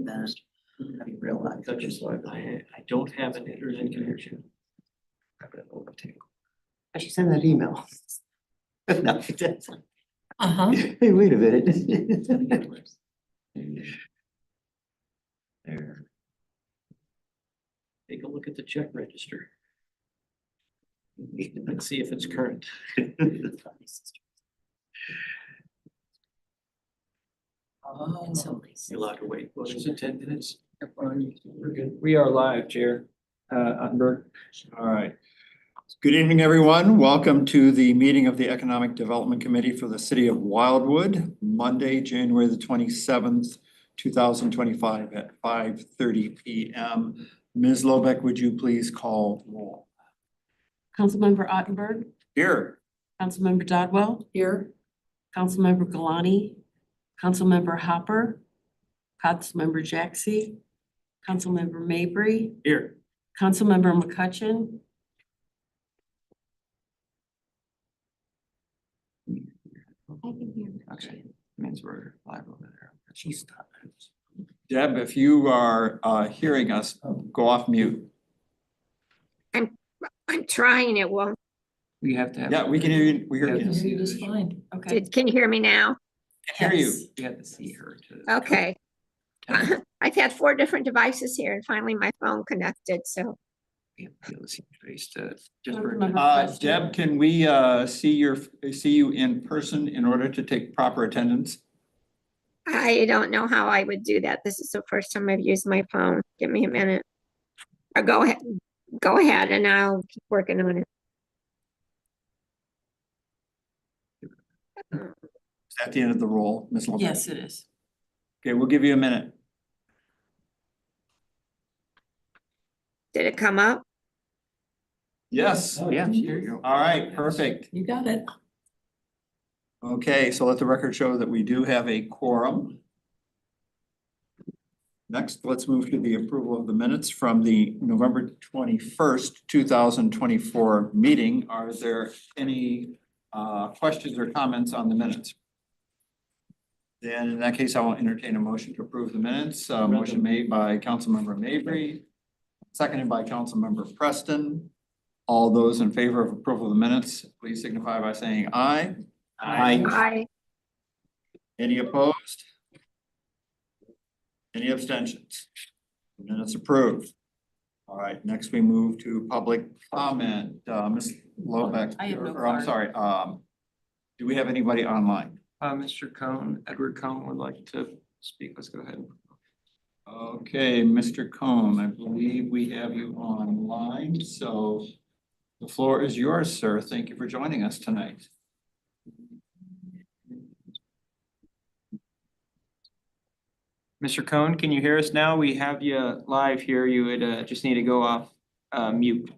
in that. I mean, real life. That's just why I don't have an internet connection. I should send that email. No, it doesn't. Hey, wait a minute. There. Take a look at the check register. Let's see if it's current. Oh, You're allowed to wait. What is it, 10 minutes? We're good. We are live, Chair Ottenberg. All right. Good evening, everyone. Welcome to the meeting of the Economic Development Committee for the City of Wildwood, Monday, January the 27th, 2025 at 5:30 p.m. Ms. Lobeck, would you please call roll? Councilmember Ottenberg, Here. Councilmember Dodwell, here. Councilmember Galani, Councilmember Hopper, Councilmember Jaxi, Councilmember Mabry, Here. Councilmember McCutcheon, Okay, means we're live over there. She's not. Deb, if you are hearing us, go off mute. I'm trying, it won't. We have to have. Yeah, we can hear you. We hear Yeah. you. It is fine. okay. Can you hear me now? Hear you. Yes. We have to see her to. Okay. I've had 4 different devices here and finally my phone connected, so We have to be able to see your face to just for. Councilmember Deb, can we see you in person in order to take proper attendance? I don't know how I would do that. This is the first time I've used my phone. Give me a minute. Or go ahead and I'll keep working on it. Is that the end of the roll, Ms. Lobeck? Yes, it is. Okay, we'll give you a minute. Did it come up? Yes. Oh, yeah, there you go. All right, perfect. You got it. Okay, so let the record show that we do have a quorum. Next, let's move to the approval of the minutes from the November 21st, 2024 meeting. Are there any questions or comments on the minutes? Then in that case, I will entertain a motion to approve the minutes. Motion made by Councilmember Mabry, seconded by Councilmember Preston. All those in favor of approval of the minutes, please signify by saying aye. I Any opposed? Any abstentions? Minutes approved. All right, next we move to public comment. Ms. Lobeck, I have no or I'm card. sorry, do we have anybody online? Mr. Cohn, Edward Cohn would like to speak. Let's go ahead. Okay, Mr. Cohn, I believe we have you online, so the floor is yours, sir. Thank you for joining us tonight. Mr. Cohn, can you hear us now? We have you live here. You would just need to go off mute.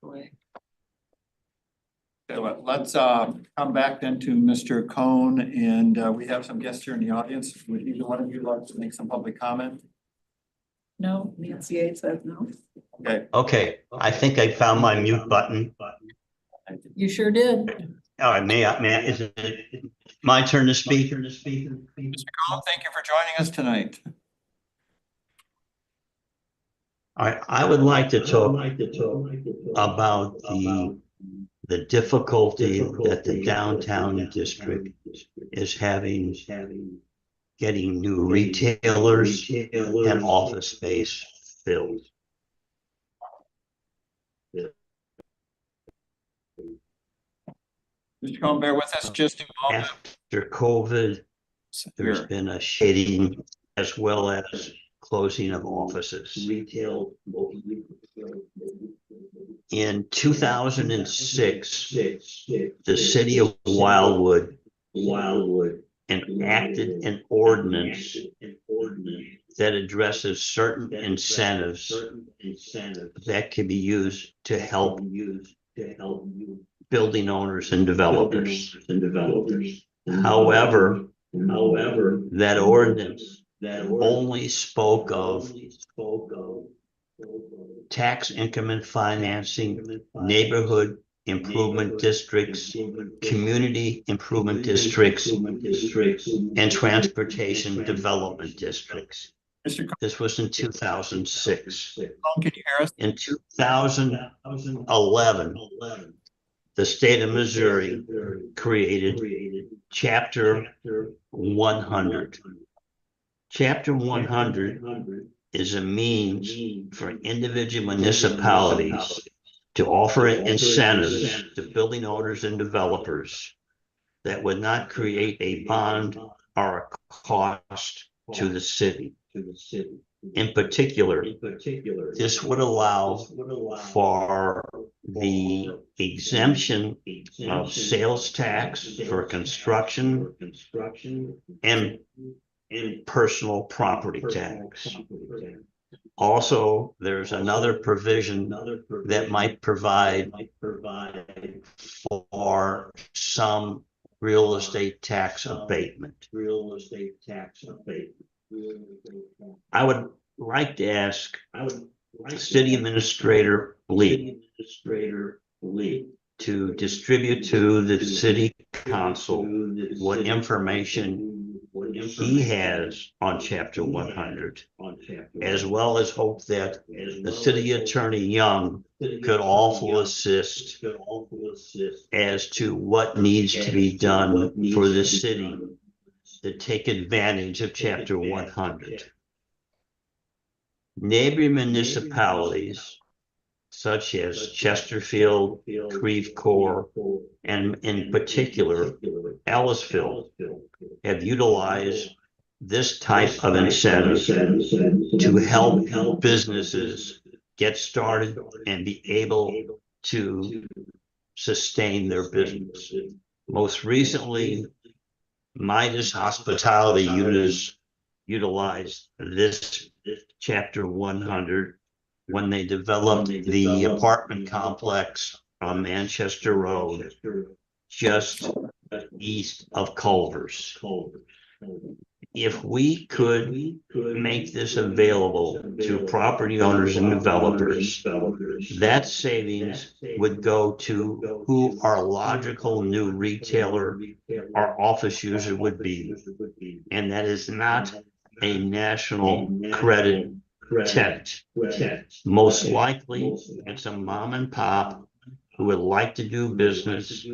Away. Okay, let's come back then to Mr. Cohn, and we have some guests here in the audience. Would either one of you like to make some public comment? No, Nancy A says no. Okay, Okay, I think I found my mute button. You sure did. All right, is it my turn to speak? Mr. Cohn, thank you for joining us tonight. All right, I would like to talk about the difficulty that the downtown district is having getting new retailers and office space filled. Mr. Cohn, bear with us just a moment. After COVID, there's been a shedding as well as closing of offices. Retail. In 2006, the city of Wildwood enacted an ordinance that addresses certain incentives that can be used to help building owners and developers. However, that ordinance only spoke of tax increment financing, neighborhood improvement districts, community improvement districts, and transportation development districts. Mr. This was in 2006. Cohen, can you hear us? In 2011, the state of Missouri created Chapter 100. Chapter 100 is a means for individual municipalities to offer incentives to building owners and developers that would not create a bond or a cost to the city. In particular, this would allow for the exemption of sales tax for construction and personal property tax. Also, there's another provision that might provide for some real estate tax abatement. I would like to ask City Administrator Lee to distribute to the City Council what information he has on Chapter 100, as well as hope that the City Attorney Young could also assist as to what needs to be done for the city to take advantage of Chapter 100. Neighboring municipalities such as Chesterfield, Creve Coeur, and in particular Ellisville have utilized this type of incentive to help businesses get started and be able to sustain their business. Most recently, Midas Hospitality utilized this Chapter 100 when they developed the apartment complex on Manchester Road, just east of Culver's. If we could make this available to property owners and developers, that savings would go to who our logical new retailer or office user would be. And that is not a national credit tenant. Most likely, it's a mom and pop who would like to do business,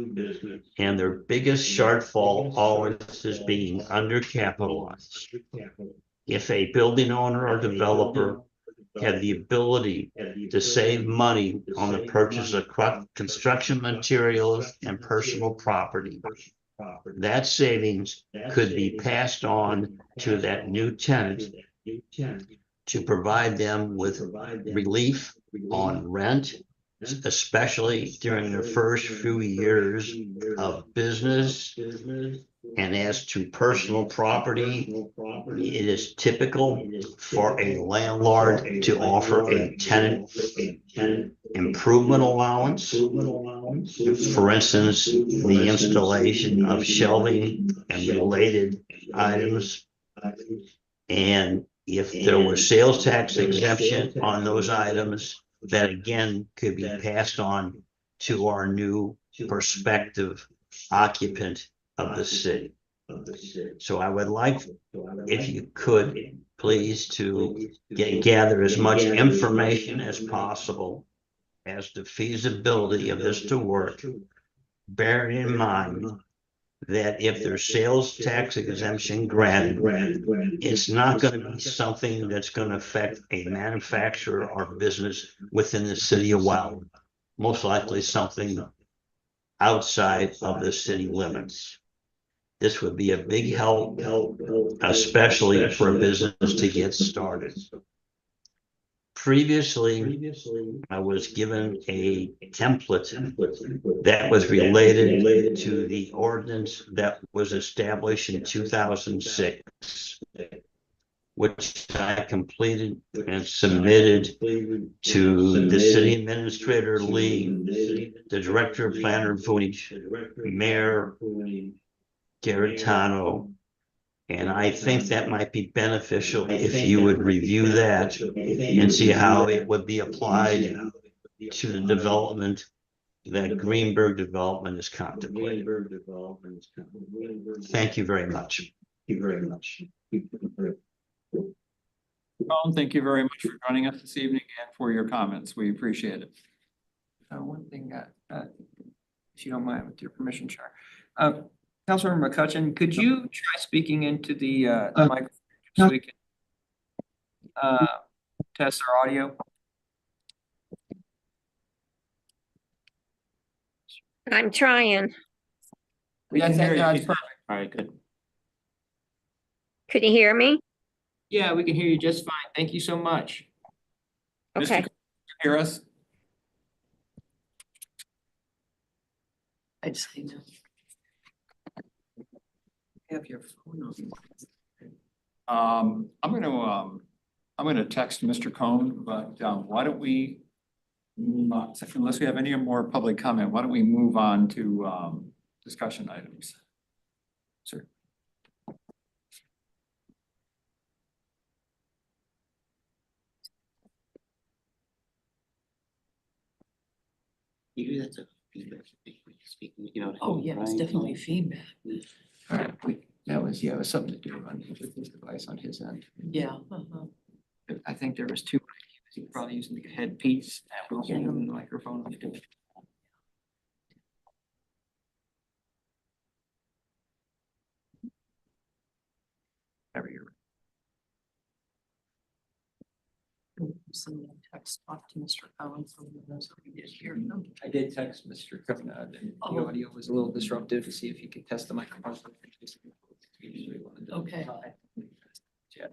and their biggest shortfall always is being undercapitalized. If a building owner or developer had the ability to save money on the purchase of construction materials and personal property, that savings could be passed on to that new tenant to provide them with relief on rent, especially during their first few years of business. And as to personal property, it is typical for a landlord to offer a tenant improvement allowance. For instance, the installation of shelving and related items. And if there were sales tax exemption on those items, that again could be passed on to our new prospective occupant of the city. So I would like, if you could, please to gather as much information as possible as the feasibility of this to work, bearing in mind that if there's sales tax exemption granted, it's not going to be something that's going to affect a manufacturer or business within the city of Wildwood. Most likely something outside of the city limits. This would be a big help, especially for a business to get started. Previously, I was given a template that was related to the ordinance that was established in 2006, which I completed and submitted to the City Administrator Lee, the Director of Planner Vujicic, Mayor Garitano. And I think that might be beneficial if you would review that and see how it would be applied to the development that Greenberg Development is contemplating. Thank you very much. Thank you very much. Colin, thank you very much for joining us this evening and for your comments. We appreciate it. One thing, if you don't mind, with your permission, Chair. Councilmember McCutcheon, could you try speaking into the microphone so we can test our audio? I'm trying. We can hear you. That's perfect. All right, good. Could you hear me? Yeah, we can hear you just fine. Thank you so much. Mr. Okay. Cohen, hear us? I'd say no. Have your phone on. I'm gonna text Mr. Cohn, but why don't we move on, unless we have any more public comment, why don't we move on to discussion items? Sir. Usually that's a feedback, speaking, you know. Oh, yeah, it's right? definitely feedback. All right, that was something to do on his device on his end. Yeah. I think there was two, he was probably using the headpiece and also using the microphone. Whatever you're. Someone text talk to Mr. Collins, so he knows that we did hear them. I did text Mr. Coconut and the Oh. audio was a little disruptive to see if he could test the microphone. Okay. Yeah.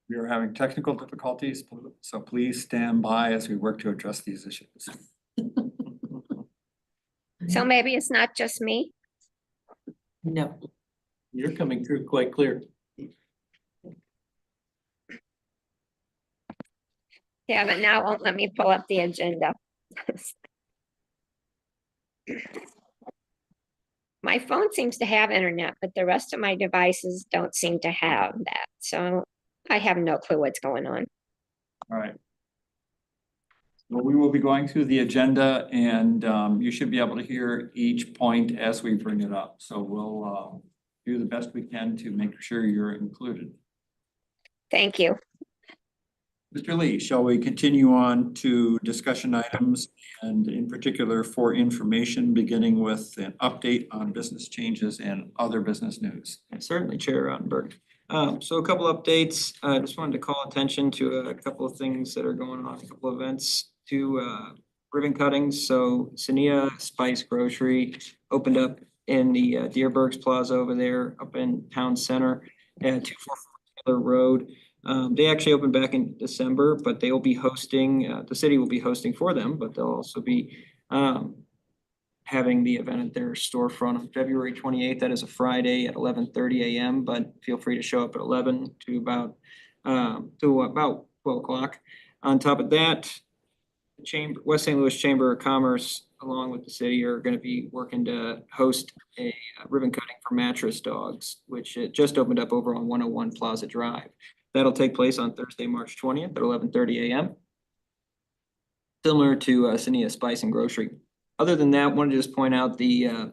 We are having technical difficulties, so please stand by as we work to address these issues. So maybe it's not just me. No. You're coming through quite clear. Yeah, but now it won't let me pull up the agenda. My phone seems to have internet, but the rest of my devices don't seem to have that. So I have no clue what's going on. All right. Well, we will be going through the agenda and you should be able to hear each point as we bring it up. So we'll do the best we can to make sure you're included. Thank you. Mr. Lee, shall we continue on to discussion items and in particular for information, beginning with an update on business changes and other business news? Certainly, Chair Rottenberg. So a couple updates. I just wanted to call attention to a couple of things that are going on, a couple of events to ribbon cuttings. So Sania Spice Grocery opened up in the Deerbergs Plaza over there up in Town Center at 244 Taylor Road. They actually opened back in December, but they will be hosting, the city will be hosting for them, but they'll also be having the event at their storefront on February 28th. That is a Friday at 11:30 a.m., but feel free to show up at 11 to about 12 o'clock. On top of that, West St. Louis Chamber of Commerce, along with the city, are going to be working to host a ribbon cutting for mattress dogs, which just opened up over on 101 Plaza Drive. That'll take place on Thursday, March 20th at 11:30 a.m. Similar to Sania Spice and Grocery. Other than that, wanted to just point out the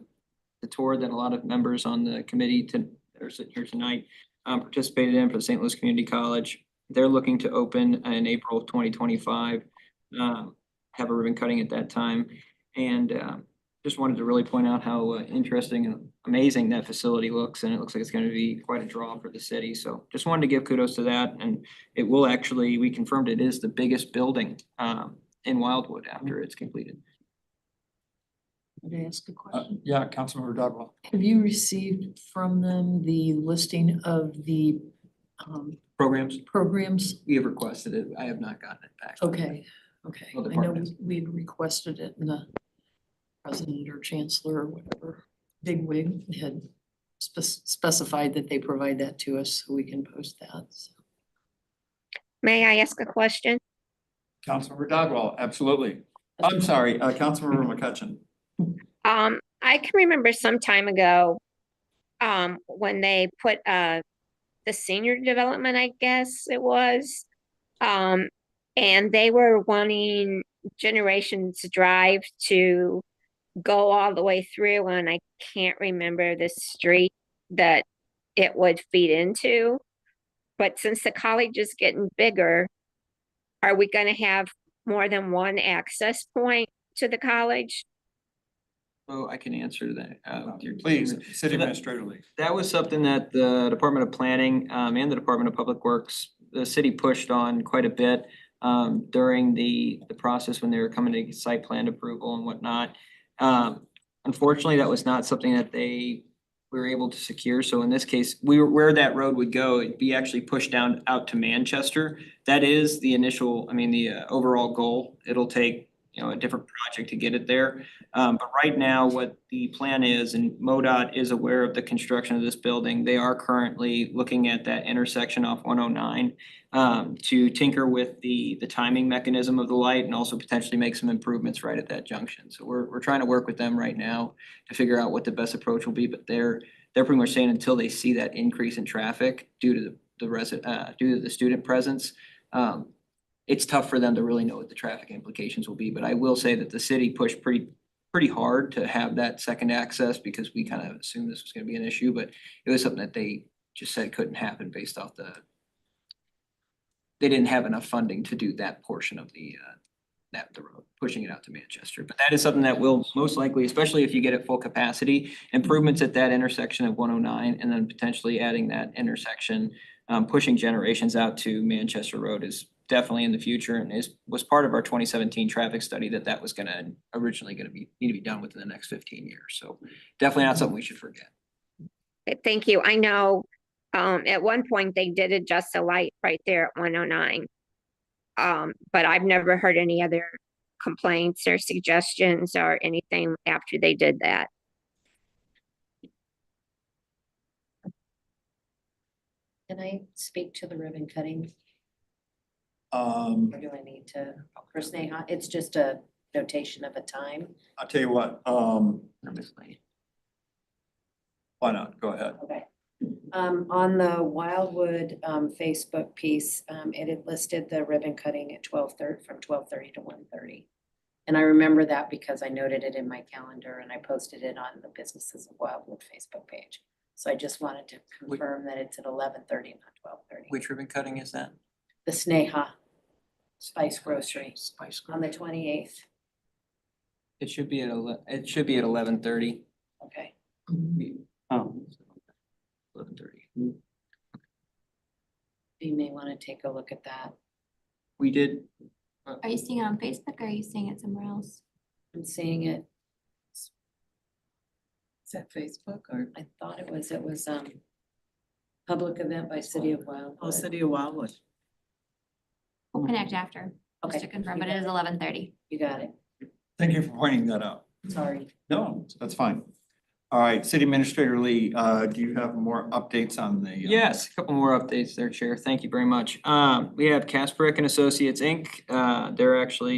tour that a lot of members on the committee that are sitting here tonight participated in for the St. Louis Community College. They're looking to open in April of 2025, have a ribbon cutting at that time. And just wanted to really point out how interesting and amazing that facility looks. And it looks like it's going to be quite a draw for the city. So just wanted to give kudos to that. And it will actually, we confirmed it is the biggest building in Wildwood after it's completed. Can I ask a question? Yeah, Councilmember Dodwell. Have you received from them the listing of the Programs, programs? we have requested it. I have not gotten it back. Okay, okay. Well, I know departments. we had requested it and the president or chancellor or whatever, bigwig had specified that they provide that to us so we can post that. So. May I ask a question? Councilmember Dodwell, absolutely. I'm sorry, Councilmember McCutcheon. I can remember some time ago, when they put, the senior development, I guess it was. And they were wanting Generations Drive to go all the way through, and I can't remember the street that it would feed into. But since the college is getting bigger, are we gonna have more than one access point to the college? So I can answer that. With your Please, permission. City So that- Administrator Lee. That was something that the Department of Planning and the Department of Public Works, the city pushed on quite a bit during the process when they were coming to get site plan approval and whatnot. Unfortunately, that was not something that they were able to secure. So in this case, where that road would go, it'd be actually pushed down out to Manchester. That is the initial, I mean, the overall goal. It'll take, you know, a different project to get it there. But right now, what the plan is, and MoDOT is aware of the construction of this building, they are currently looking at that intersection off 109 to tinker with the timing mechanism of the light and also potentially make some improvements right at that junction. So we're trying to work with them right now to figure out what the best approach will be, but they're pretty much saying until they see that increase in traffic due to due to the student presence, it's tough for them to really know what the traffic implications will be. But I will say that the city pushed pretty hard to have that second access because we kind of assumed this was gonna be an issue, but it was something that they just said couldn't happen based off they didn't have enough funding to do that portion of the road, pushing it out to Manchester. But that is something that will most likely, especially if you get it full capacity, improvements at that intersection of 109 and then potentially adding that intersection, pushing Generations out to Manchester Road is definitely in the future and was part of our 2017 traffic study that was originally gonna need to be done within the next 15 years. So definitely not something we should forget. Thank you. I know, at one point they did adjust the light right there at 109. But I've never heard any other complaints or suggestions or anything after they did that. Can I speak to the ribbon cutting, Um, or do I need to, for Sneha? It's just a notation of a time. I'll tell you what, why not? Go ahead. Okay. On the Wildwood, Facebook piece, it had listed the ribbon cutting at 12:30, from 12:30 to 1:30. And I remember that because I noted it in my calendar and I posted it on the Businesses of Wildwood Facebook page. So I just wanted to confirm that it's at 11:30, not 12:30. Which ribbon cutting is that? The Sneha Spice Grocery Spice on the 28th. It should be at 11:30. Okay. Oh. 11:30. You may want to take a look at that. We did. Are you seeing it on Facebook or are you seeing it somewhere else? I'm seeing it. Is that Facebook or? I thought it was public event by City of Wildwood. Oh, City of Wildwood. We'll connect after, just Okay. to confirm, but it is 11:30. You got it. Thank you for pointing that out. Sorry. No, that's fine. All right, City Administrator Lee, do you have more updates on the? Yes, a couple more updates there, Chair. Thank you very much. We have Kasparek and Associates, Inc.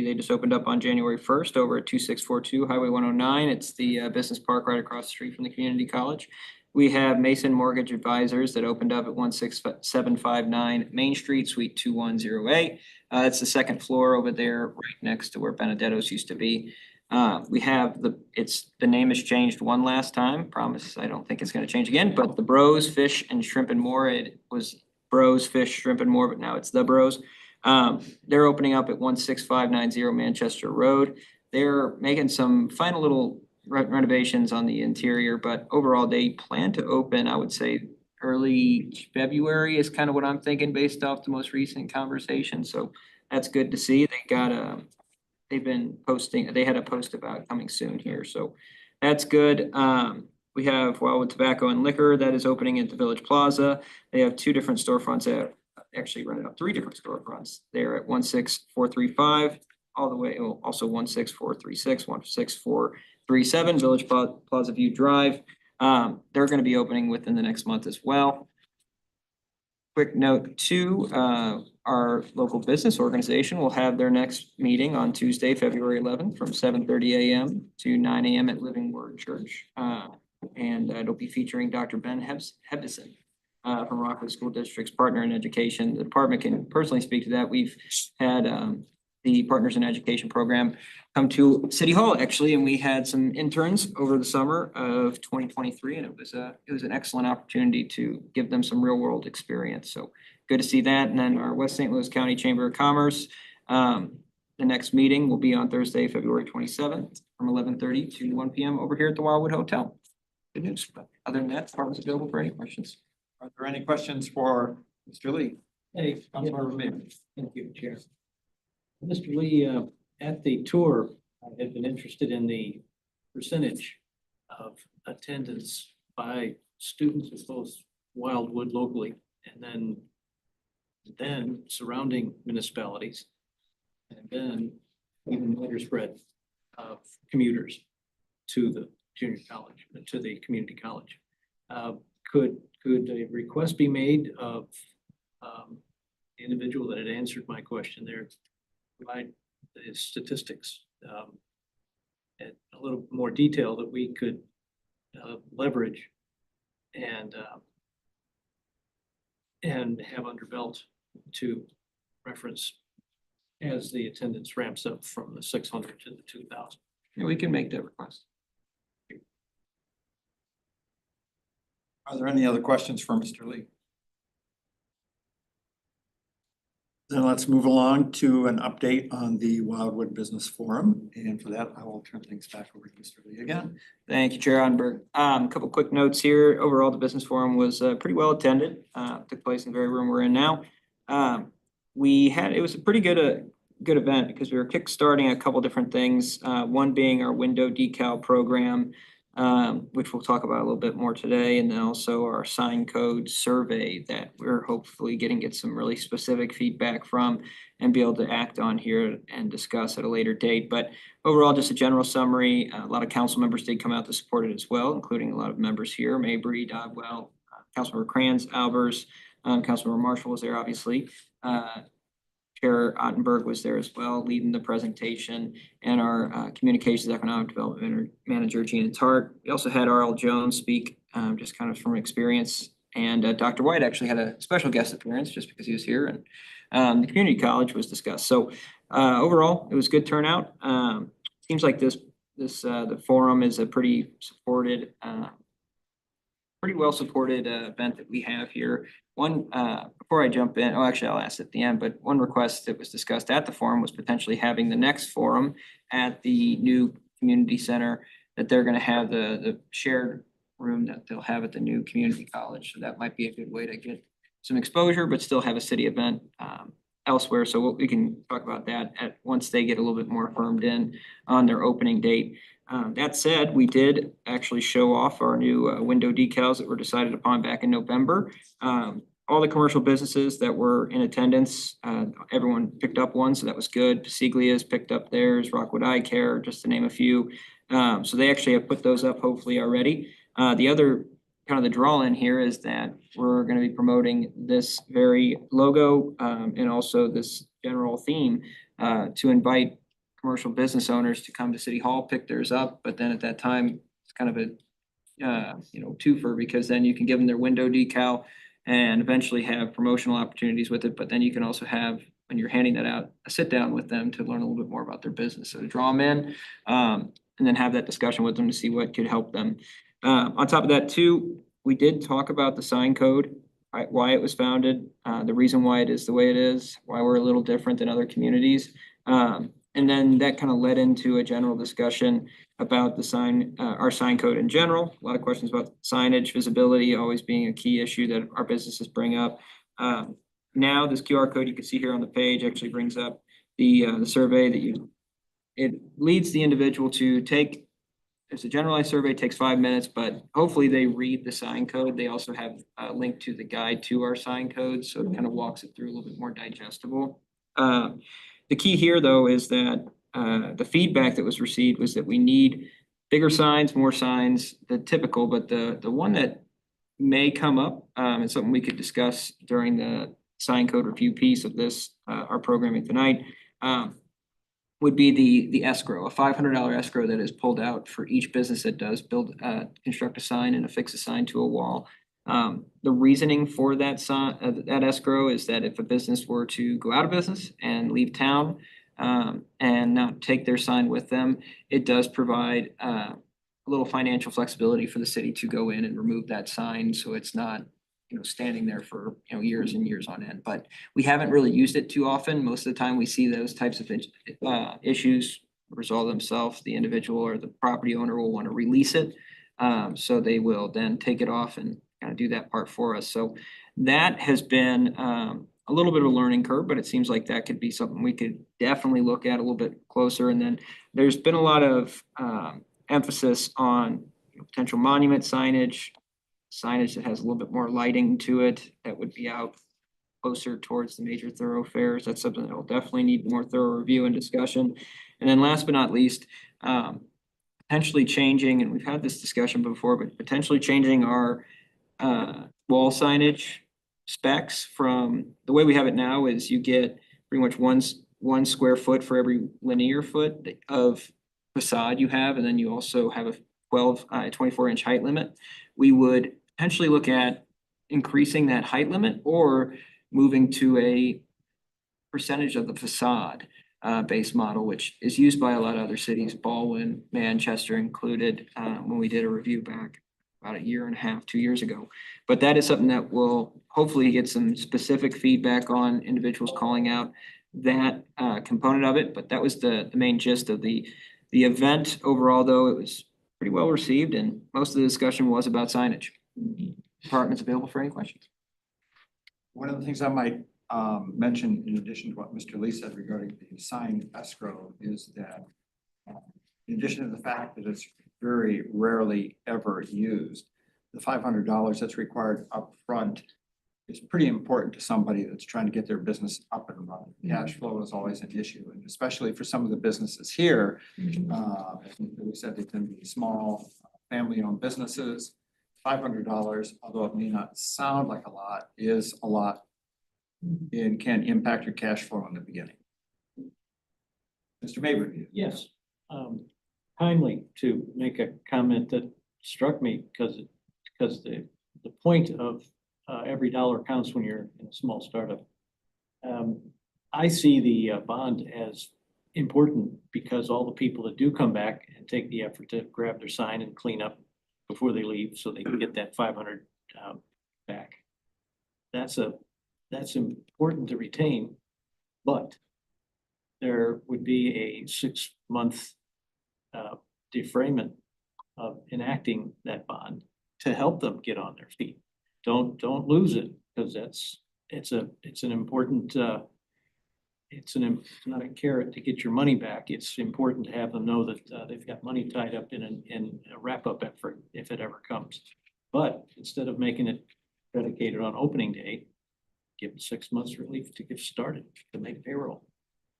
They just opened up on January 1st over at 2642 Highway 109. It's the business park right across the street from the community college. We have Mason Mortgage Advisors that opened up at 16759 Main Street, Suite 210A. It's the second floor over there, right next to where Benedetto's used to be. We have the name has changed one last time, promise, I don't think it's gonna change again, but the Bros Fish and Shrimp and More, it was Bros Fish, Shrimp and More, but now it's the Bros. They're opening up at 16590 Manchester Road. They're making some final little renovations on the interior, but overall they plan to open, I would say, early February is kind of what I'm thinking based off the most recent conversation, so that's good to see. They've been posting, they had a post about coming soon here, so that's good. We have Wildwood Tobacco and Liquor that is opening at the Village Plaza. They have two different storefronts, actually rented out 3 different storefronts. They're at 16435 all the way, also 16436, 16437 Village Plaza View Drive. They're gonna be opening within the next month as well. quick note too, our local business organization will have their next meeting on Tuesday, February 11th from 7:30 a.m. to 9 a.m. at Living Word Church. And it'll be featuring Dr. Ben Hebdison from Rockwood School District's Partner in Education. The department can personally speak to that. We've had the Partners in Education program come to City Hall actually, and we had some interns over the summer of 2023, and it was an excellent opportunity to give them some real world experience. So good to see that. And then our West St. Louis County Chamber of Commerce, the next meeting will be on Thursday, February 27th from 11:30 to 1 p.m. over here at the Wildwood Hotel. Good news. But other than that, the department's available for any questions. Are there any questions for Mr. Lee? Hey, Councilmember Mayor. thank you, Chair. Mr. Lee, at the tour, I had been interested in the percentage of attendance by students of both Wildwood locally and then surrounding municipalities. And then even wider spread of commuters to the junior college, to the community college. Could a request be made of the individual that had answered my question there, provide the statistics and a little more detail that we could leverage and have under belt to reference as the attendance ramps up from the 600 to the 2,000. Yeah, we can make that request. Are there any other questions for Mr. Lee? Then let's move along to an update on the Wildwood Business Forum. And for that, I will turn things back over to Mr. Lee again. Thank you, Chair Ottenberg. A couple quick notes here. Overall, the business forum was pretty well attended. Took place in the very room we're in now. It was a pretty good event because we were kickstarting a couple different things. One being our window decal program, which we'll talk about a little bit more today, and then also our sign code survey that we're hopefully get some really specific feedback from and be able to act on here and discuss at a later date. But overall, just a general summary, a lot of council members did come out to support it as well, including a lot of members here, Mabry, Dodwell, Councilmember Kranz, Albers, Councilmember Marshall was there, obviously. Chair Ottenberg was there as well, leading the presentation, and our Communications Economic Development Manager, Gina Tart. We also had R.L. Jones speak, just kind of from experience, and Dr. White actually had a special guest appearance just because he was here, and the community college was discussed. So overall, it was good turnout. Seems like the forum is a pretty well supported event that we have here. One, before I jump in, actually I'll ask at the end, but one request that was discussed at the forum was potentially having the next forum at the new community center, that they're gonna have the shared room that they'll have at the new community college. So that might be a good way to get some exposure, but still have a city event elsewhere. So we can talk about that once they get a little bit more firmed in on their opening date. That said, we did actually show off our new window decals that were decided upon back in November. All the commercial businesses that were in attendance, everyone picked up one, so that was good. Pasiglia's picked up theirs, Rockwood Eye Care, just to name a few. So they actually have put those up hopefully already. The other kind of the draw in here is that we're going to be promoting this very logo and also this general theme to invite commercial business owners to come to City Hall, pick theirs up, but then at that time, it's kind of a twofer, because then you can give them their window decal and eventually have promotional opportunities with it, but then you can also have, when you're handing that out, a sit down with them to learn a little bit more about their business. So to draw them in and then have that discussion with them to see what could help them. On top of that too, we did talk about the sign code, why it was founded, the reason why it is the way it is, why we're a little different than other communities. And then that kind of led into a general discussion about the our sign code in general. A lot of questions about signage, visibility, always being a key issue that our businesses bring up. Now this QR code you can see here on the page actually brings up the survey that it leads the individual to take. It's a generalized survey, takes 5 minutes, but hopefully they read the sign code. They also have a link to the guide to our sign code, so it kind of walks it through a little bit more digestible. The key here, though, is that the feedback that was received was that we need bigger signs, more signs, the typical, but the one that may come up, and something we could discuss during the sign code review piece of this, our programming tonight, would be the escrow, a $500 escrow that is pulled out for each business that does construct a sign and affix a sign to a wall. The reasoning for that that escrow is that if a business were to go out of business and leave town, and not take their sign with them, it does provide, a little financial flexibility for the city to go in and remove that sign, so it's not, standing there for, years and years on end. But we haven't really used it too often. Most of the time we see those types of issues resolve themselves. The individual or the property owner will want to release it. So they will then take it off and kind of do that part for us. So that has been a little bit of a learning curve, but it seems like that could be something we could definitely look at a little bit closer. And then there's been a lot of emphasis on potential monument signage that has a little bit more lighting to it, that would be out closer towards the major thoroughfares. That's something that will definitely need more thorough review and discussion. And then last but not least, potentially changing, and we've had this discussion before, but potentially changing our wall signage specs. From the way we have it now is you get pretty much one square foot for every linear foot of facade you have, and then you also have a 24-inch height limit. We would potentially look at increasing that height limit or moving to a percentage of the facade base model, which is used by a lot of other cities, Baldwin, Manchester included, when we did a review back about a year and a half, 2 years ago. But that is something that will hopefully get some specific feedback on, individuals calling out that component of it. But that was the main gist of the event. Overall, though, it was pretty well received, and most of the discussion was about signage. Department's available for any questions. One of the things I might mention, in addition to what Mr. Lee said regarding the sign escrow, is that in addition to the fact that it's very rarely ever used, the $500 that's required up front is pretty important to somebody that's trying to get their business up and running. Cash flow is always an issue, and especially for some of the businesses here, as we said, they tend to be small, family-owned businesses. $500, although it may not sound like a lot, is a lot and can impact your cash flow in the beginning. Mr. Mabry. Yes, timely to make a comment that struck me because the point of every dollar counts when you're in a small startup. I see the bond as important because all the people that do come back and take the effort to grab their sign and clean up before they leave, so they can get that 500 back. That's important to retain, but there would be a 6-month defrayment of enacting that bond to help them get on their feet. Don't lose it, because it's an important it's not a carrot to get your money back. It's important to have them know that they've got money tied up in a wrap-up effort if it ever comes. But instead of making it predicated on opening day, give them 6 months relief to get started, to make payroll.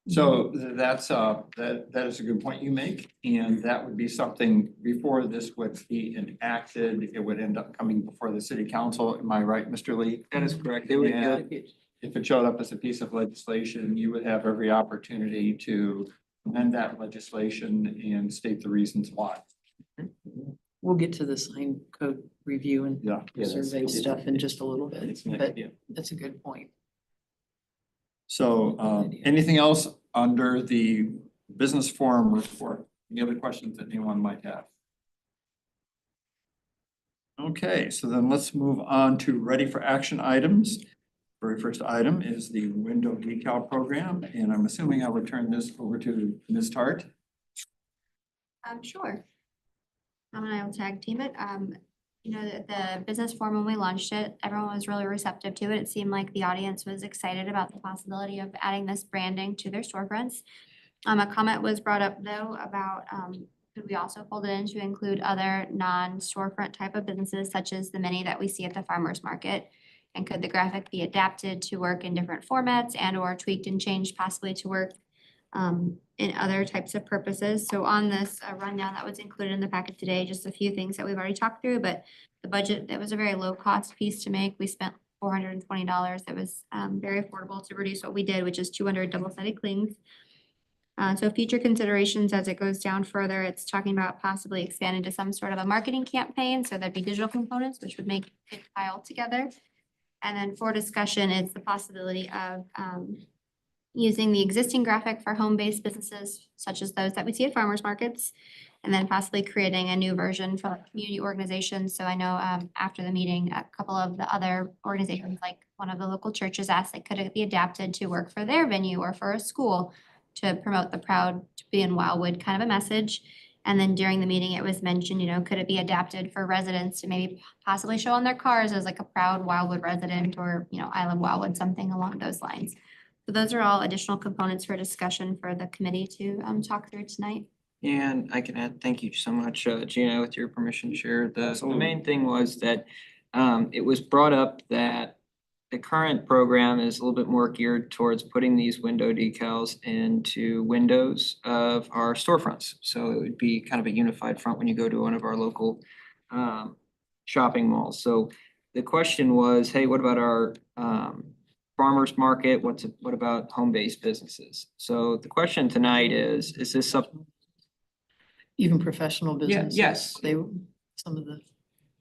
So that's that is a good point you make, and that would be something before this would be enacted. It would end up coming before the city council. Am I right, Mr. Lee? That is correct. They would, Yeah. If it showed up as a piece of legislation, you would have every opportunity to amend that legislation and state the reasons why. We'll get to the sign code review and Yeah. survey stuff in just a little bit, It's next, but yeah. that's a good point. So anything else under the business forum report? Any other questions that anyone might have? Okay, so then let's move on to ready for action items. Very first item is the window decal program, and I'm assuming I would turn this over to Ms. Tart. Sure. Tom and I will tag team it. The business forum, when we launched it, everyone was really receptive to it. It seemed like the audience was excited about the possibility of adding this branding to their storefronts. A comment was brought up though about, could we also fold it in to include other non-storefront type of businesses such as the many that we see at the farmer's market? And could the graphic be adapted to work in different formats and or tweaked and changed possibly to work in other types of purposes. So on this rundown that was included in the packet today, just a few things that we've already talked through, but the budget, that was a very low cost piece to make. We spent $420. It was very affordable to produce what we did, which is 200 double-sided clings. So future considerations as it goes down further, it's talking about possibly expanding to some sort of a marketing campaign. So there'd be digital components, which would make it tie all together. And then for discussion, it's the possibility of using the existing graphic for home-based businesses, such as those that we see at farmers markets, and then possibly creating a new version for like community organizations. So I know after the meeting, a couple of the other organizations, like one of the local churches asked, like, could it be adapted to work for their venue or for a school to promote the proud to be in Wildwood kind of a message. And then during the meeting, it was mentioned, could it be adapted for residents to maybe possibly show on their cars as like a proud Wildwood resident or, I love Wildwood, something along those lines. So those are all additional components for discussion for the committee to talk through tonight. And I can add, thank you so much, Gina, with your permission to share. The Absolutely. main thing was that it was brought up that the current program is a little bit more geared towards putting these window decals into windows of our storefronts. So it would be kind of a unified front when you go to one of our local shopping malls. So the question was, hey, what about our farmers market? What about home-based businesses? So the question tonight is this something? Even professional businesses. Yes. Some of the.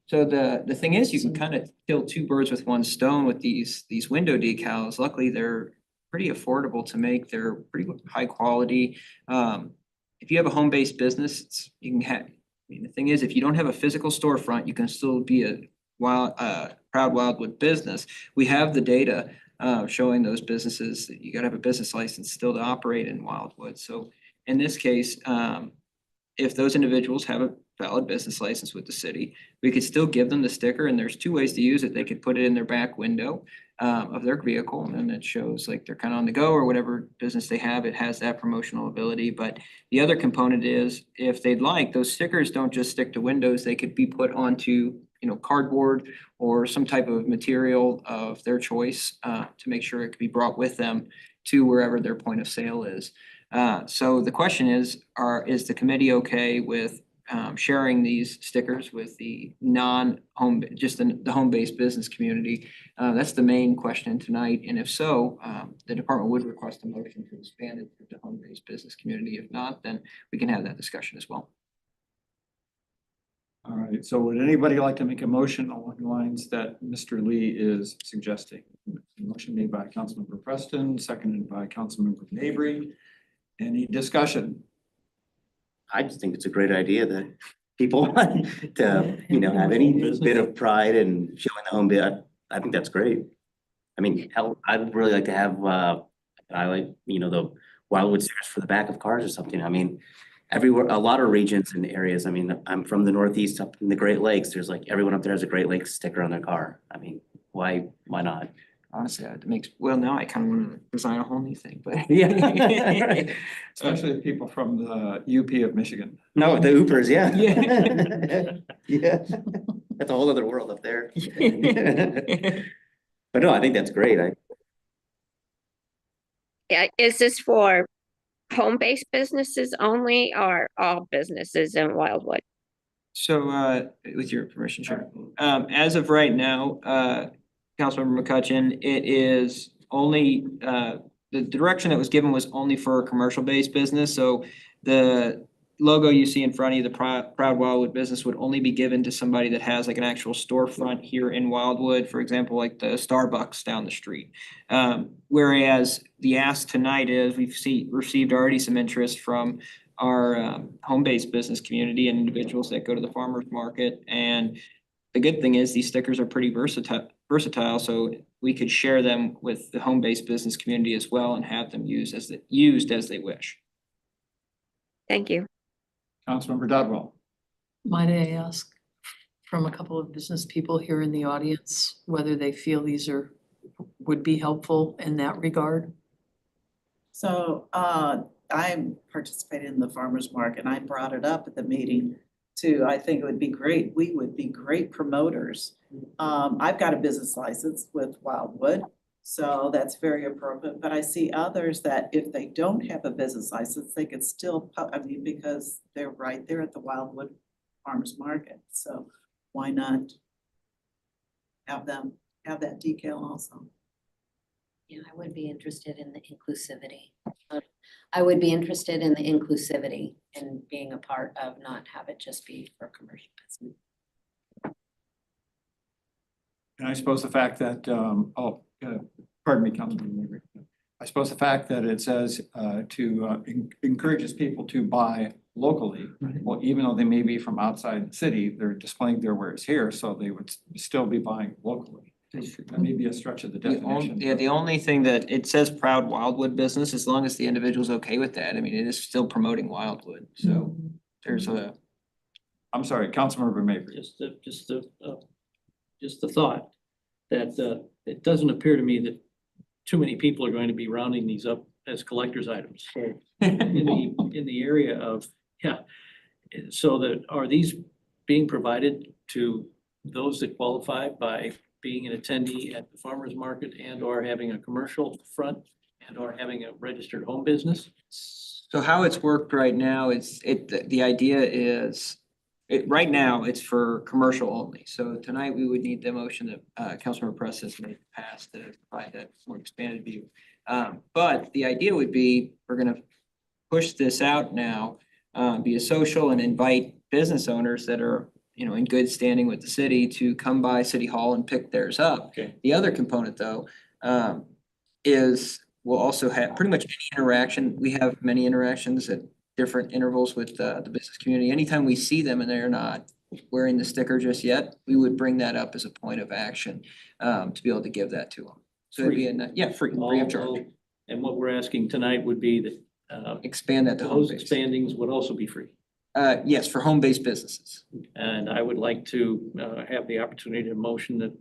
So the thing is, you can kind of kill two birds with one stone with these window decals. Luckily, they're pretty affordable to make. They're pretty high quality. If you have a home-based business, you can have, the thing is, if you don't have a physical storefront, you can still be a proud Wildwood business. We have the data showing those businesses that you gotta have a business license still to operate in Wildwood. So in this case, if those individuals have a valid business license with the city, we could still give them the sticker, and there's two ways to use it. They could put it in their back window of their vehicle, and then it shows like they're kind of on the go or whatever business they have. It has that promotional ability. But the other component is, if they'd like, those stickers don't just stick to windows. They could be put onto, cardboard or some type of material of their choice to make sure it could be brought with them to wherever their point of sale is. So the question is the committee okay with sharing these stickers with the non-home, just the home-based business community? That's the main question tonight. And if so, the department would request a motion to expand it to the home-based business community. If not, then we can have that discussion as well. All right, so would anybody like to make a motion along the lines that Mr. Lee is suggesting? Motion made by Councilmember Preston, seconded by Councilmember Mabry. Any discussion? I just think it's a great idea that people want to, have any bit of pride in showing the home bit. I think that's great. I mean, hell, I'd really like to have, I like, the Wildwood stickers for the back of cars or something. I mean, everywhere, a lot of regions and areas. I mean, I'm from the Northeast up in the Great Lakes. There's like everyone up there has a Great Lakes sticker on their car. I mean, why not? Honestly, it makes, now I kind of want to design a whole new thing, but. Yeah. Especially people from the UP of Michigan. No, the Hoopers, yeah. Yeah. Yeah, that's a whole other world up there. But no, I think that's great. Yeah, is this for home-based businesses only or all businesses in Wildwood? So, with your permission, Chair, as of right now, Councilmember McCutcheon, it is only, the direction that was given was only for a commercial-based business. So the logo you see in front of you, the Proud Wildwood business, would only be given to somebody that has like an actual storefront here in Wildwood, for example, like the Starbucks down the street. Whereas the ask tonight is, we've received already some interest from our home-based business community and individuals that go to the farmers market. And the good thing is these stickers are pretty versatile, so we could share them with the home-based business community as well and have them used as they wish. Thank you. Councilmember Dodwell. Might I ask from a couple of business people here in the audience whether they feel these would be helpful in that regard? So I participated in the farmer's market and I brought it up at the meeting too. I think it would be great. We would be great promoters. I've got a business license with Wildwood. So that's very appropriate, but I see others that if they don't have a business license, they could still, because they're right there at the Wildwood Farmers Market, so why not have them have that decal also? Yeah, I would be interested in the inclusivity. I would be interested in the inclusivity and being a part of not have it just be for commercial business. And I suppose the fact that, pardon me, Councilman Maverick. I suppose the fact that it says encourages people to buy locally, well, even though they may be from outside the city, they're displaying their wares here, so they would still be buying locally. That may be a stretch of the definition. The only thing that it says proud Wildwood business, as long as the individual's okay with that, I mean, it is still promoting Wildwood, so there's a. I'm sorry, Councilmember Maverick. Just the thought that it doesn't appear to me that too many people are going to be rounding these up as collector's items. So in the area of, so that, are these being provided to those that qualify by being an attendee at the farmer's market and or having a commercial front and or having a registered home business? So how it's worked right now is the idea is, right now, it's for commercial only. So tonight we would need the motion that Councilmember Press has made pass to provide that more expanded view. But the idea would be, we're gonna push this out now, be a social and invite business owners that are, in good standing with the city to come by City Hall and pick theirs up. Okay. The other component though, is we'll also have pretty much any interaction. We have many interactions at different intervals with the business community. Anytime we see them and they're not wearing the sticker just yet, we would bring that up as a point of action, to be able to give that to them. So it'd be free of charge. And what we're asking tonight would be that Expand that to home those base. expandings would also be free. Yes, for home-based businesses. And I would like to have the opportunity to motion that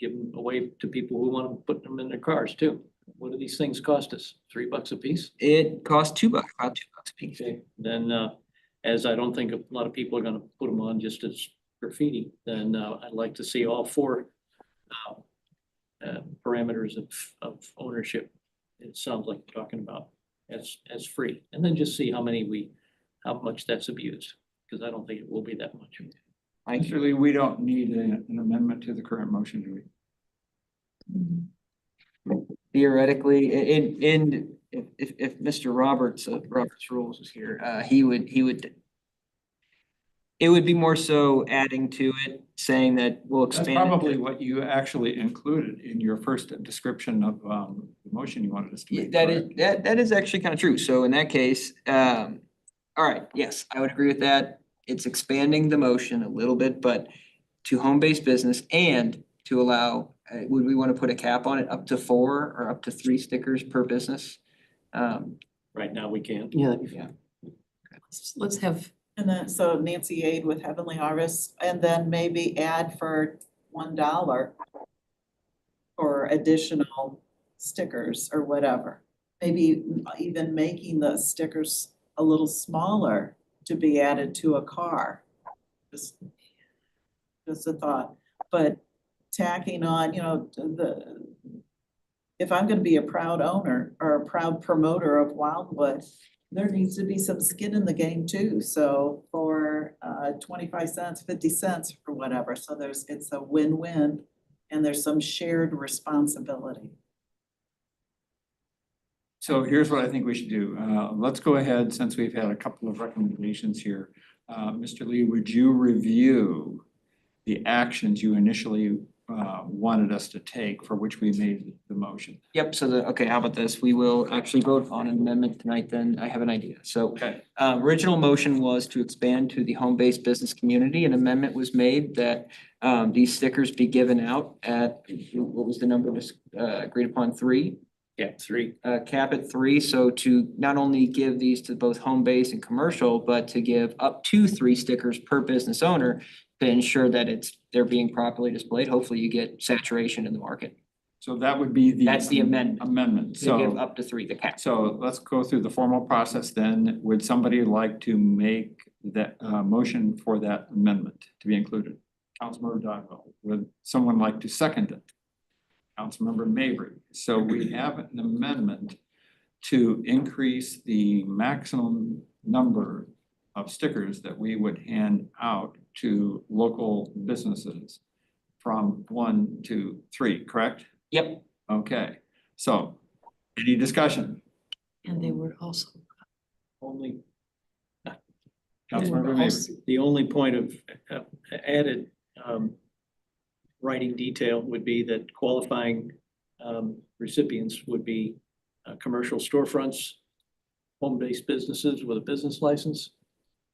give them away to people who want to put them in their cars too. What do these things cost us? $3 a piece? It costs $2, about $2 a piece. Okay, then as I don't think a lot of people are gonna put them on just as graffiti, then I'd like to see all four parameters of ownership. It sounds like we're talking about as free, and then just see how much that's abused, because I don't think it will be that much. Actually, we don't need an amendment to the current motion, do we? Theoretically, if Mr. Roberts Rules was here, he would. It would be more so adding to it, saying that we'll That's expand. probably what you actually included in your first description of the motion you wanted us to make. That is actually kind of true. So in that case, all right, yes, I would agree with that. It's expanding the motion a little bit, but to home-based business and to allow, would we want to put a cap on it, up to 4 or up to 3 stickers per business? Right now, we can't. Yeah. Yeah. Let's have, And then, so Nancy Aid with Heavenly Harvest, and then maybe add for $1 for additional stickers or whatever. Maybe even making the stickers a little smaller to be added to a car. Just a thought, but tacking on, if I'm gonna be a proud owner or a proud promoter of Wildwood, there needs to be some skin in the game too, so for 25 cents, 50 cents or whatever, so it's a win-win and there's some shared responsibility. So here's what I think we should do. Let's go ahead, since we've had a couple of recommendations here. Mr. Lee, would you review the actions you initially wanted us to take for which we made the motion? Yep, so okay, how about this? We will actually vote on an amendment tonight then. I have an idea. So Okay. original motion was to expand to the home-based business community. An amendment was made that these stickers be given out at, what was the number agreed upon, 3? Yeah, 3. Cap at 3, so to not only give these to both home-based and commercial, but to give up to 3 stickers per business owner to ensure that they're being properly displayed. Hopefully you get saturation in the market. So that would be the. That's the amendment. Amendment, To give so, up to 3, the cap. so let's go through the formal process then. Would somebody like to make that motion for that amendment to be included? Councilmember Dodwell, would someone like to second it? Councilmember Mabry. So we have an amendment to increase the maximum number of stickers that we would hand out to local businesses from 1 to 3, correct? Yep. Okay, so any discussion? And they would also. Only, Councilmember Mabry. the only point of added writing detail would be that qualifying recipients would be commercial storefronts, home-based businesses with a business license,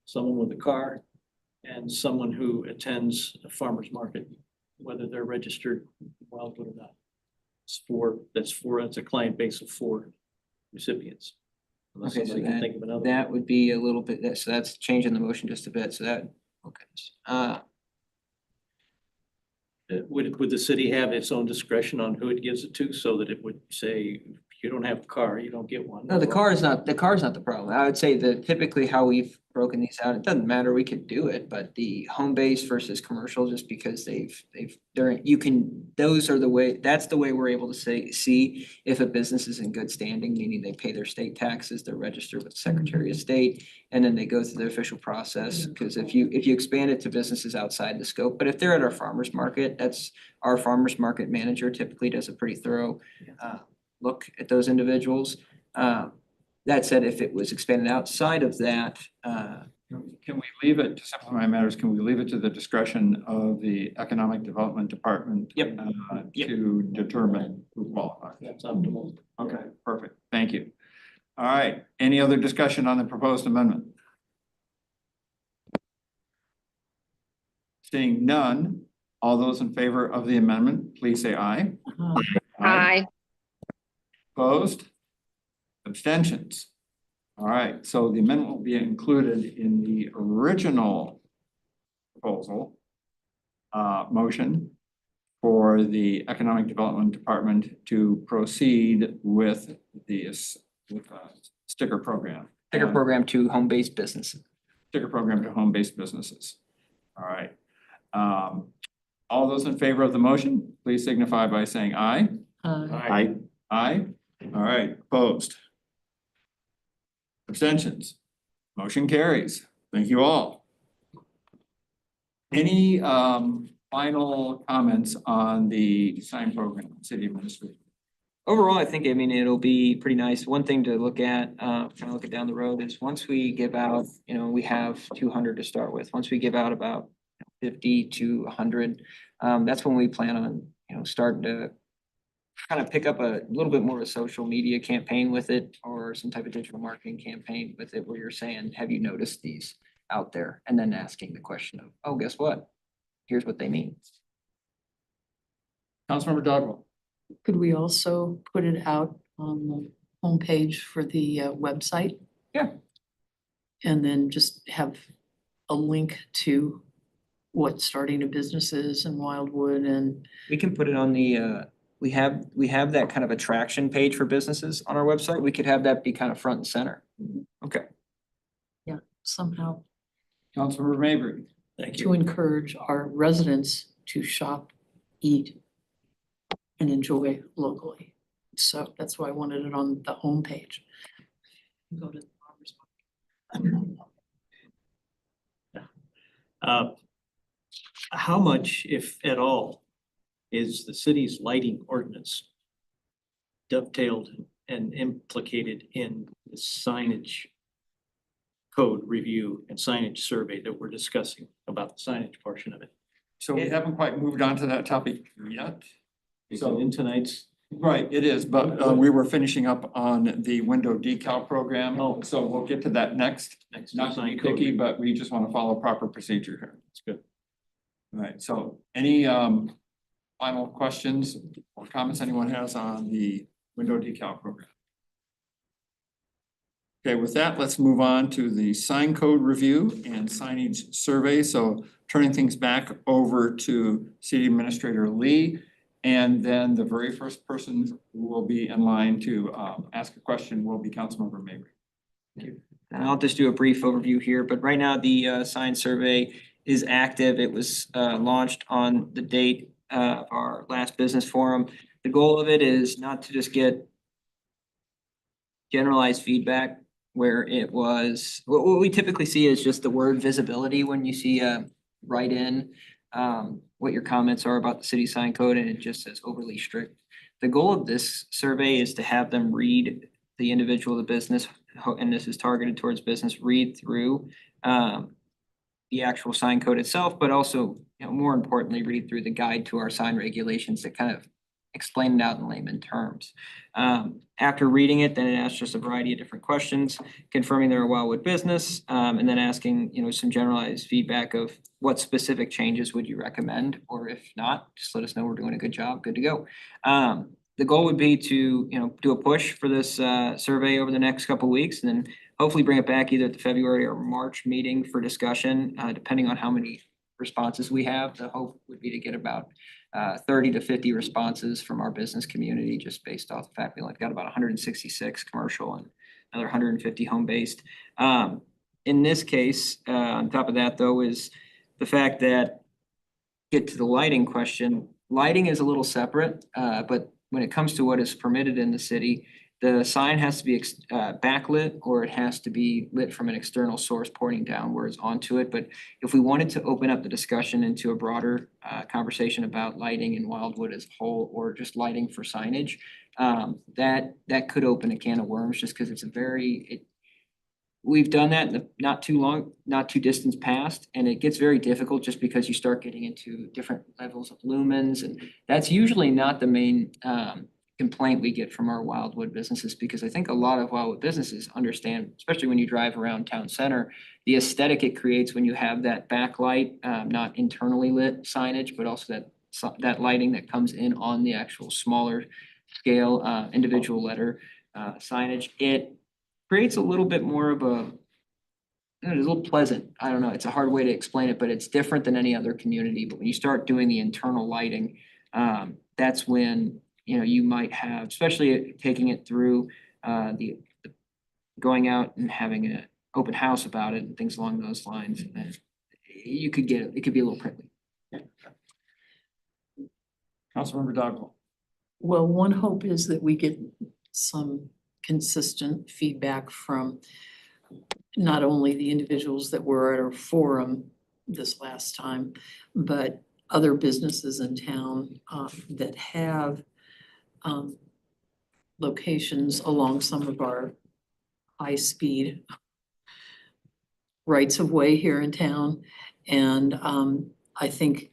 someone with a car, and someone who attends a farmer's market, whether they're registered in Wildwood or not. That's a client base of 4 recipients. Unless Okay, so somebody can think of another. That would be a little bit, so that's changing the motion just a bit, so that, okay. Would the city have its own discretion on who it gives it to, so that it would say, if you don't have a car, you don't get one? No, the car is not the problem. I would say that typically how we've broken these out, it doesn't matter, we could do it, but the home base versus commercial, just because those are the way, that's the way we're able to see if a business is in good standing, meaning they pay their state taxes, they're registered with the Secretary of State, and then they go through the official process, because if you expand it to businesses outside the scope, but if they're at our farmer's market, that's our farmer's market manager typically does a pretty thorough look at those individuals. That said, if it was expanded outside of that, Can we leave it, to simplify matters, can we leave it to the discretion of the Economic Development Department? Yep. Yep. To determine who qualifies? That's optimal. Okay, perfect, thank you. All right, any other discussion on the proposed amendment? Seeing none, all those in favor of the amendment, please say aye. Aye. Opposed? Abstentions? All right, so the amendment will be included in the original proposal motion for the Economic Development Department to proceed with the sticker program. sticker program to home-based businesses. Sticker program to home-based businesses. All right. All those in favor of the motion, please signify by saying aye. I, Aye. All right, opposed. Abstentions. Motion carries. Thank you all. Any final comments on the sign program, city administrator? Overall, I think, it'll be pretty nice. One thing to look at, kind of look it down the road is once we give out, we have 200 to start with. Once we give out about 50 to 100, that's when we plan on, starting to kind of pick up a little bit more of a social media campaign with it, or some type of digital marketing campaign with it, where you're saying, have you noticed these out there? And then asking the question of, oh, guess what? Here's what they mean. Councilmember Dodwell. Could we also put it out on the homepage for the website? Yeah. And then just have a link to what starting a business is in Wildwood, and We can put it on the, we have that kind of attraction page for businesses on our website. We could have that be kind of front and center. Okay. somehow Councilmember Mabry. Thank to you. encourage our residents to shop, eat, and enjoy locally. So that's why I wanted it on the homepage. Go to the farmer's market. How much, if at all, is the city's lighting ordinance dovetailed and implicated in the signage code review and signage survey that we're discussing about the signage portion of it? So we haven't quite moved on to that topic yet. Is it in tonight's? Right, it is, but we were finishing up on the window decal program. Oh. So we'll get to that next. Not to be picky, but we just want to follow proper procedure here. That's good. All right, so any final questions or comments anyone has on the window decal program? Okay, with that, let's move on to the sign code review and signage survey. So turning things back over to City Administrator Lee. And then the very first person who will be in line to ask a question will be Councilmember Mabry. And I'll just do a brief overview here, but right now the sign survey is active. It was launched on the date of our last business forum. The goal of it is not to just get generalized feedback where it was, what we typically see is just the word visibility when you see write in what your comments are about the city sign code and it just says overly strict. The goal of this survey is to have them read the individual, the business, and this is targeted towards business, read through the actual sign code itself, but also, more importantly, read through the guide to our sign regulations that kind of explain it out in layman terms. After reading it, then it asks just a variety of different questions, confirming they're a Wildwood business, and then asking, some generalized feedback of what specific changes would you recommend, or if not, just let us know we're doing a good job, good to go. The goal would be to, do a push for this survey over the next couple of weeks, and then hopefully bring it back either at the February or March meeting for discussion, depending on how many responses we have. The hope would be to get about 30 to 50 responses from our business community, just based off the fact we only got about 166 commercial and another 150 home-based. In this case, on top of that though, is the fact that, get to the lighting question, lighting is a little separate, but when it comes to what is permitted in the city, the sign has to be backlit, or it has to be lit from an external source pointing downwards onto it. But if we wanted to open up the discussion into a broader conversation about lighting in Wildwood as a whole, or just lighting for signage, that could open a can of worms, just because it's we've done that in the not too distant past, and it gets very difficult just because you start getting into different levels of lumens, and that's usually not the main complaint we get from our Wildwood businesses, because I think a lot of Wildwood businesses understand, especially when you drive around town center, the aesthetic it creates when you have that backlight, not internally lit signage, but also that lighting that comes in on the actual smaller scale individual letter signage. It creates a little bit more of it's a little pleasant. I don't know, it's a hard way to explain it, but it's different than any other community. But when you start doing the internal lighting, that's when you might have, especially taking it through the going out and having an open house about it and things along those lines. And it could be a little prickly. Councilmember Dogwell. Well, one hope is that we get some consistent feedback from not only the individuals that were at our forum this last time, but other businesses in town that have locations along some of our high-speed rights of way here in town. And I think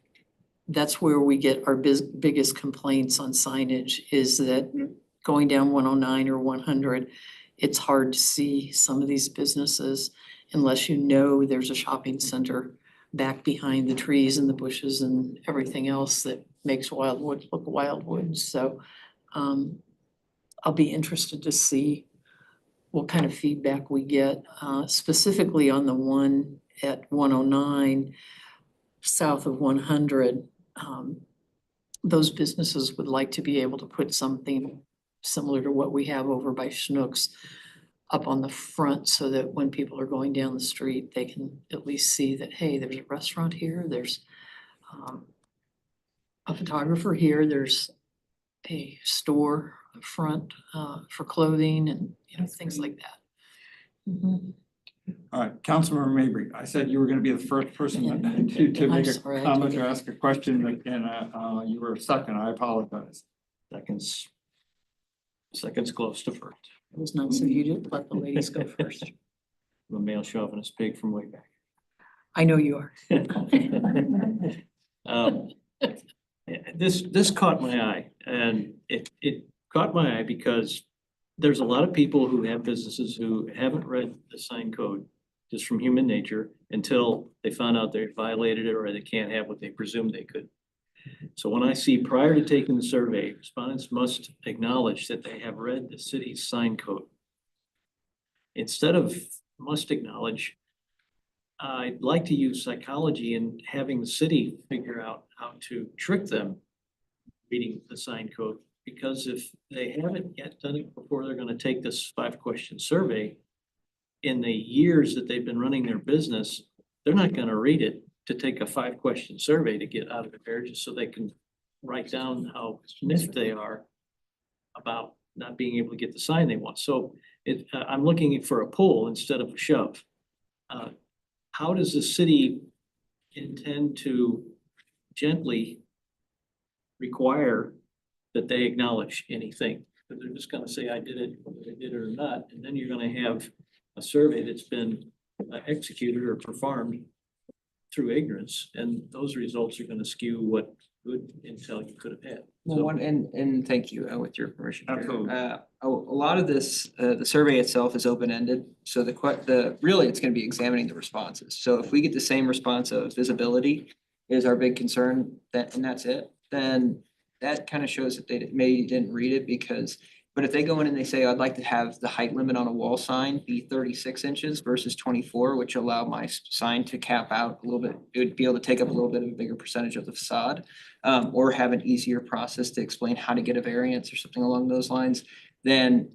that's where we get our biggest complaints on signage, is that going down 109 or 100, it's hard to see some of these businesses unless there's a shopping center back behind the trees and the bushes and everything else that makes Wildwood look Wildwood. So I'll be interested to see what kind of feedback we get, specifically on the one at 109 south of 100. Those businesses would like to be able to put something similar to what we have over by Schnucks up on the front, so that when people are going down the street, they can at least see that, hey, there's a restaurant here, there's a photographer here, there's a store up front for clothing and things like that. Mhm. All right, Councilmember Mabry, I said you were gonna be the first person to I'm make a sorry, I comment took or it. ask a question, and you were second. I apologize. Seconds close to first. It was nice of you to let the ladies go first. I'm a male chauvinist pig from way back. I know you are. This caught my eye, and it caught my eye because there's a lot of people who have businesses who haven't read the sign code just from human nature until they found out they violated it, or they can't have what they presumed they could. So when I see, prior to taking the survey, respondents must acknowledge that they have read the city's sign code. Instead of must acknowledge, I'd like to use psychology in having the city figure out how to trick them reading the sign code. Because if they haven't yet done it before they're gonna take this 5-question survey, in the years that they've been running their business, they're not gonna read it to take a 5-question survey to get out of it there, just so they can write down how miffed they are about not being able to get the sign they want. So I'm looking for a pull instead of a shove. How does the city intend to gently require that they acknowledge anything? Because they're just gonna say, I did it, whether they did it or not, and then you're gonna have a survey that's been executed or performed through ignorance, and those results are gonna skew what good intel you could have had. Well, So- and thank you, with your permission. Chair. Absolutely. A lot of this, the survey itself is open-ended, so really, it's gonna be examining the responses. So if we get the same response of visibility is our big concern, and that's it, then that kind of shows that they maybe didn't read it but if they go in and they say, I'd like to have the height limit on a wall sign be 36 inches versus 24, which allow my sign to cap out a little bit, it would be able to take up a little bit of a bigger percentage of the facade. Or have an easier process to explain how to get a variance or something along those lines, then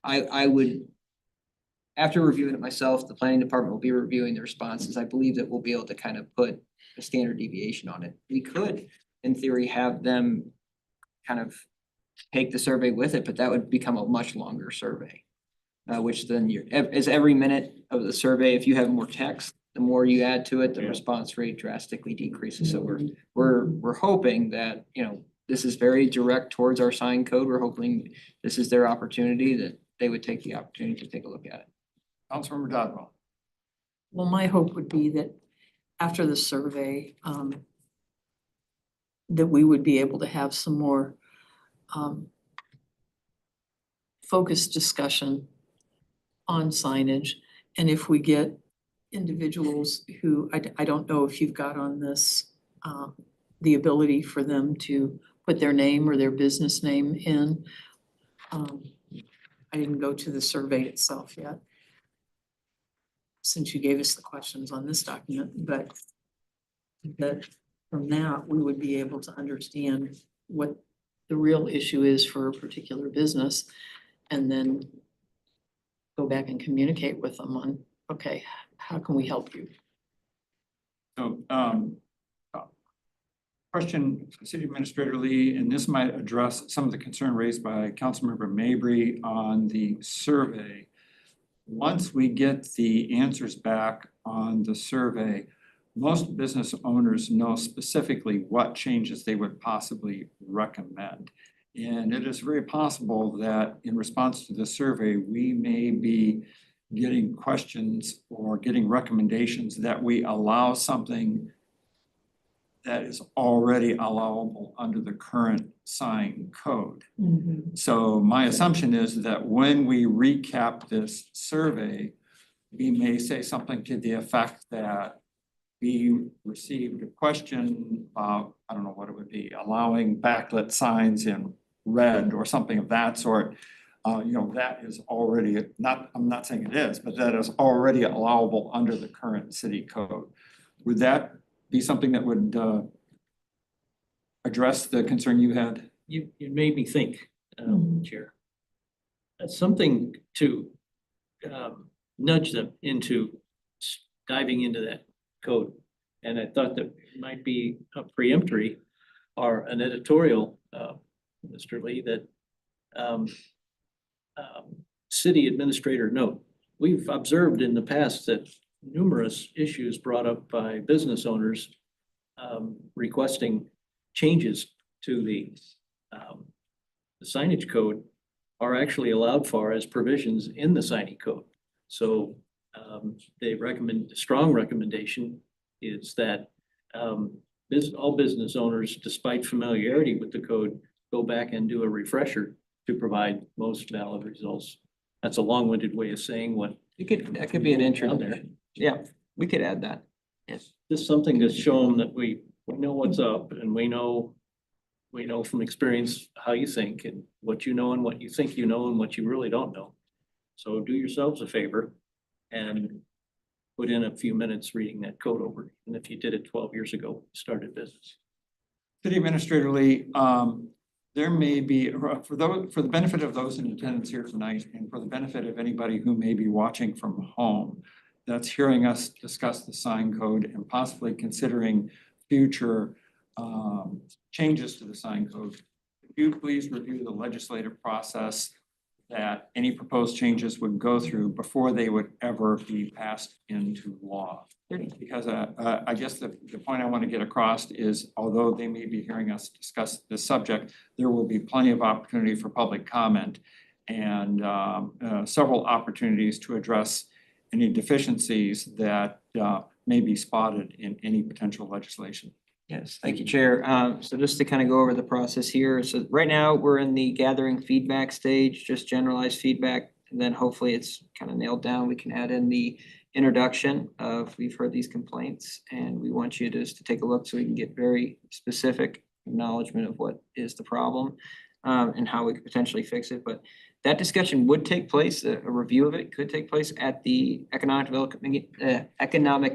I would. After reviewing it myself, the planning department will be reviewing the responses. I believe that we'll be able to kind of put a standard deviation on it. We could, in theory, have them kind of take the survey with it, but that would become a much longer survey. Which then is every minute of the survey, if you have more text, the more you add to it, the response rate drastically decreases. So we're hoping that, this is very direct towards our sign code. We're hoping this is their opportunity, that they would take the opportunity to take a look at it. Councilmember Dodwell. Well, my hope would be that after the survey, that we would be able to have some more focused discussion on signage. And if we get individuals who, I don't know if you've got on this, the ability for them to put their name or their business name in. I didn't go to the survey itself yet, since you gave us the questions on this document, but that from that, we would be able to understand what the real issue is for a particular business, and then go back and communicate with them on, okay, how can we help you? So, question, City Administrator Lee, and this might address some of the concern raised by Councilmember Mabry on the survey. Once we get the answers back on the survey, most business owners know specifically what changes they would possibly recommend. And it is very possible that in response to the survey, we may be getting questions or getting recommendations that we allow something that is already allowable under the current sign code. So my assumption is that when we recap this survey, we may say something to the effect that we received a question about, I don't know what it would be, allowing backlit signs in red or something of that sort. That is already I'm not saying it is, but that is already allowable under the current city code. Would that be something that would address the concern you had? You made me think, Chair. That's something to nudge them into diving into that code. And I thought that might be a preemptory or an editorial, Mr. Lee, that city administrator note. We've observed in the past that numerous issues brought up by business owners requesting changes to the signage code are actually allowed for as provisions in the signing code. So the strong recommendation is that all business owners, despite familiarity with the code, go back and do a refresher to provide most valid results. That's a long-winded way of saying what. That could be an introduction. Yeah, we could add that. Yes. Just something to show them that we know what's up, and we know from experience how you think and what you know and what you think you know and what you really don't know. So do yourselves a favor and put in a few minutes reading that code over. And if you did it 12 years ago, started business. City Administrator Lee, there may be, for the benefit of those in attendance here tonight, and for the benefit of anybody who may be watching from home that's hearing us discuss the sign code and possibly considering future changes to the sign code, could you please review the legislative process that any proposed changes would go through before they would ever be passed into law? Because I guess the point I want to get across is, although they may be hearing us discuss this subject, there will be plenty of opportunity for public comment and several opportunities to address any deficiencies that may be spotted in any potential legislation. Yes, thank you, Chair. So just to kind of go over the process here, so right now, we're in the gathering feedback stage, just generalized feedback. And then hopefully it's kind of nailed down. We can add in the introduction of, we've heard these complaints and we want you just to take a look so we can get very specific acknowledgement of what is the problem and how we could potentially fix it. But that discussion would take place, a review of it could take place at the Economic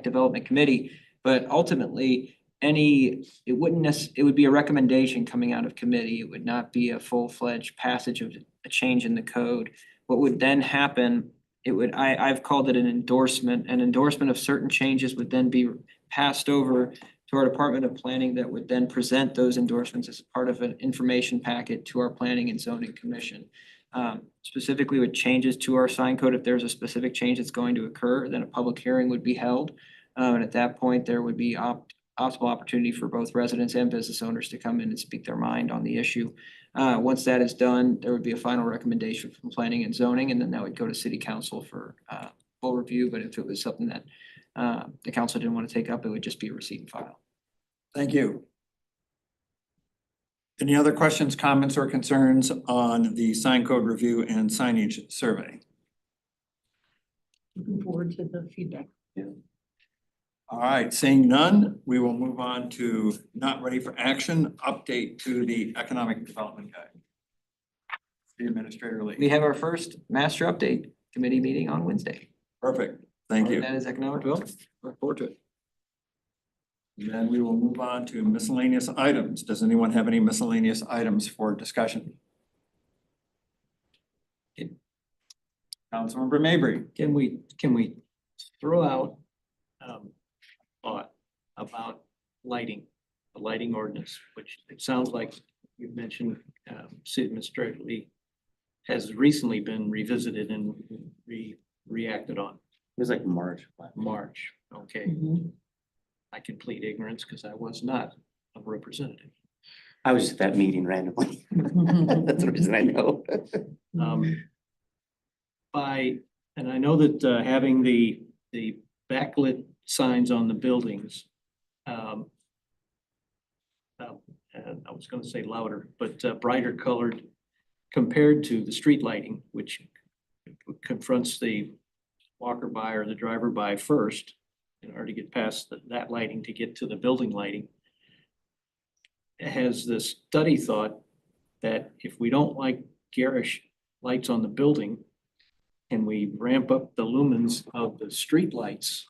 Development Committee. But ultimately, it would be a recommendation coming out of committee. It would not be a full-fledged passage of a change in the code. What would then happen, I've called it an endorsement. An endorsement of certain changes would then be passed over to our Department of Planning that would then present those endorsements as part of an information packet to our Planning and Zoning Commission. Specifically with changes to our sign code, if there's a specific change that's going to occur, then a public hearing would be held. And at that point, there would be possible opportunity for both residents and business owners to come in and speak their mind on the issue. Once that is done, there would be a final recommendation from Planning and Zoning, and then that would go to City Council for full review. But if it was something that the council didn't want to take up, it would just be a receipt and file. Thank you. Any other questions, comments, or concerns on the sign code review and signage survey? Looking forward to the feedback. All right, seeing none, we will move on to not ready for action, update to the Economic Development Guide. The Administrator Lee. We have our first master update committee meeting on Wednesday. Perfect, thank you. That is economic development. Look forward to it. Then we will move on to miscellaneous items. Does anyone have any miscellaneous items for discussion? Councilmember Mabry. Can we throw out thought about lighting, the lighting ordinance, which it sounds like you've mentioned, City Administrator Lee has recently been revisited and reacted on. It was like March. March, okay. I can plead ignorance because I was not a representative. I was just at that meeting randomly. That's the reason I know. And I know that having the backlit signs on the buildings, and I was gonna say louder, but brighter colored compared to the street lighting, which confronts the walker by or the driver by first in order to get past that lighting to get to the building lighting. It has this study thought that if we don't like garish lights on the building, can we ramp up the lumens of the street lights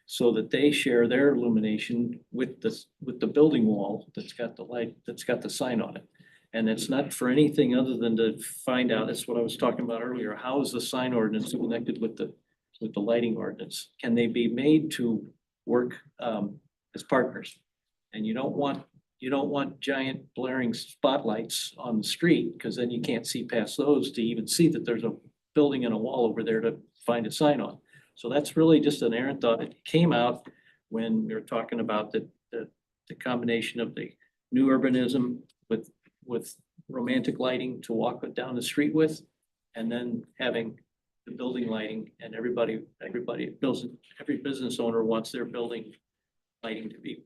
so that they share their illumination with the building wall that's got the light, that's got the sign on it. And it's not for anything other than to find out, that's what I was talking about earlier, how is the sign ordinance connected with the lighting ordinance? Can they be made to work as partners? And you don't want giant blaring spotlights on the street, because then you can't see past those to even see that there's a building and a wall over there to find a sign on. So that's really just an errant thought. It came out when we were talking about the combination of the new urbanism with romantic lighting to walk down the street with, and then having the building lighting, and every business owner wants their building lighting to be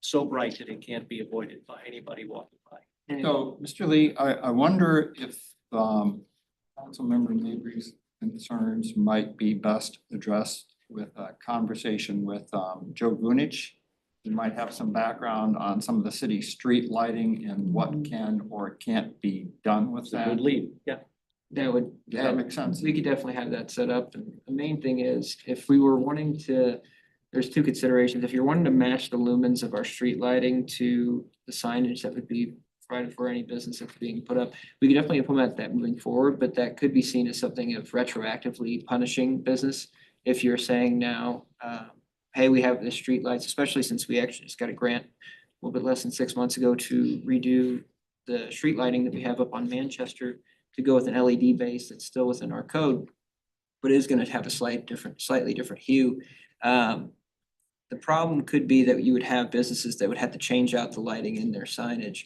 so bright that it can't be avoided by anybody walking by. So, Mr. Lee, I wonder if Councilmember Mabry's concerns might be best addressed with a conversation with Joe Gunich. He might have some background on some of the city street lighting and what can or can't be done with It's a that. good lead, yeah. Does that make sense? We could definitely have that set up. And the main thing is, if we were wanting to, there's two considerations. If you're wanting to match the lumens of our street lighting to the signage that would be provided for any business that's being put up, we could definitely implement that moving forward, but that could be seen as something of retroactively punishing business. If you're saying now, hey, we have the street lights, especially since we actually just got a grant little bit less than 6 months ago to redo the street lighting that we have up on Manchester to go with an LED base that's still within our code, but is gonna have a slightly different hue. The problem could be that you would have businesses that would have to change out the lighting in their signage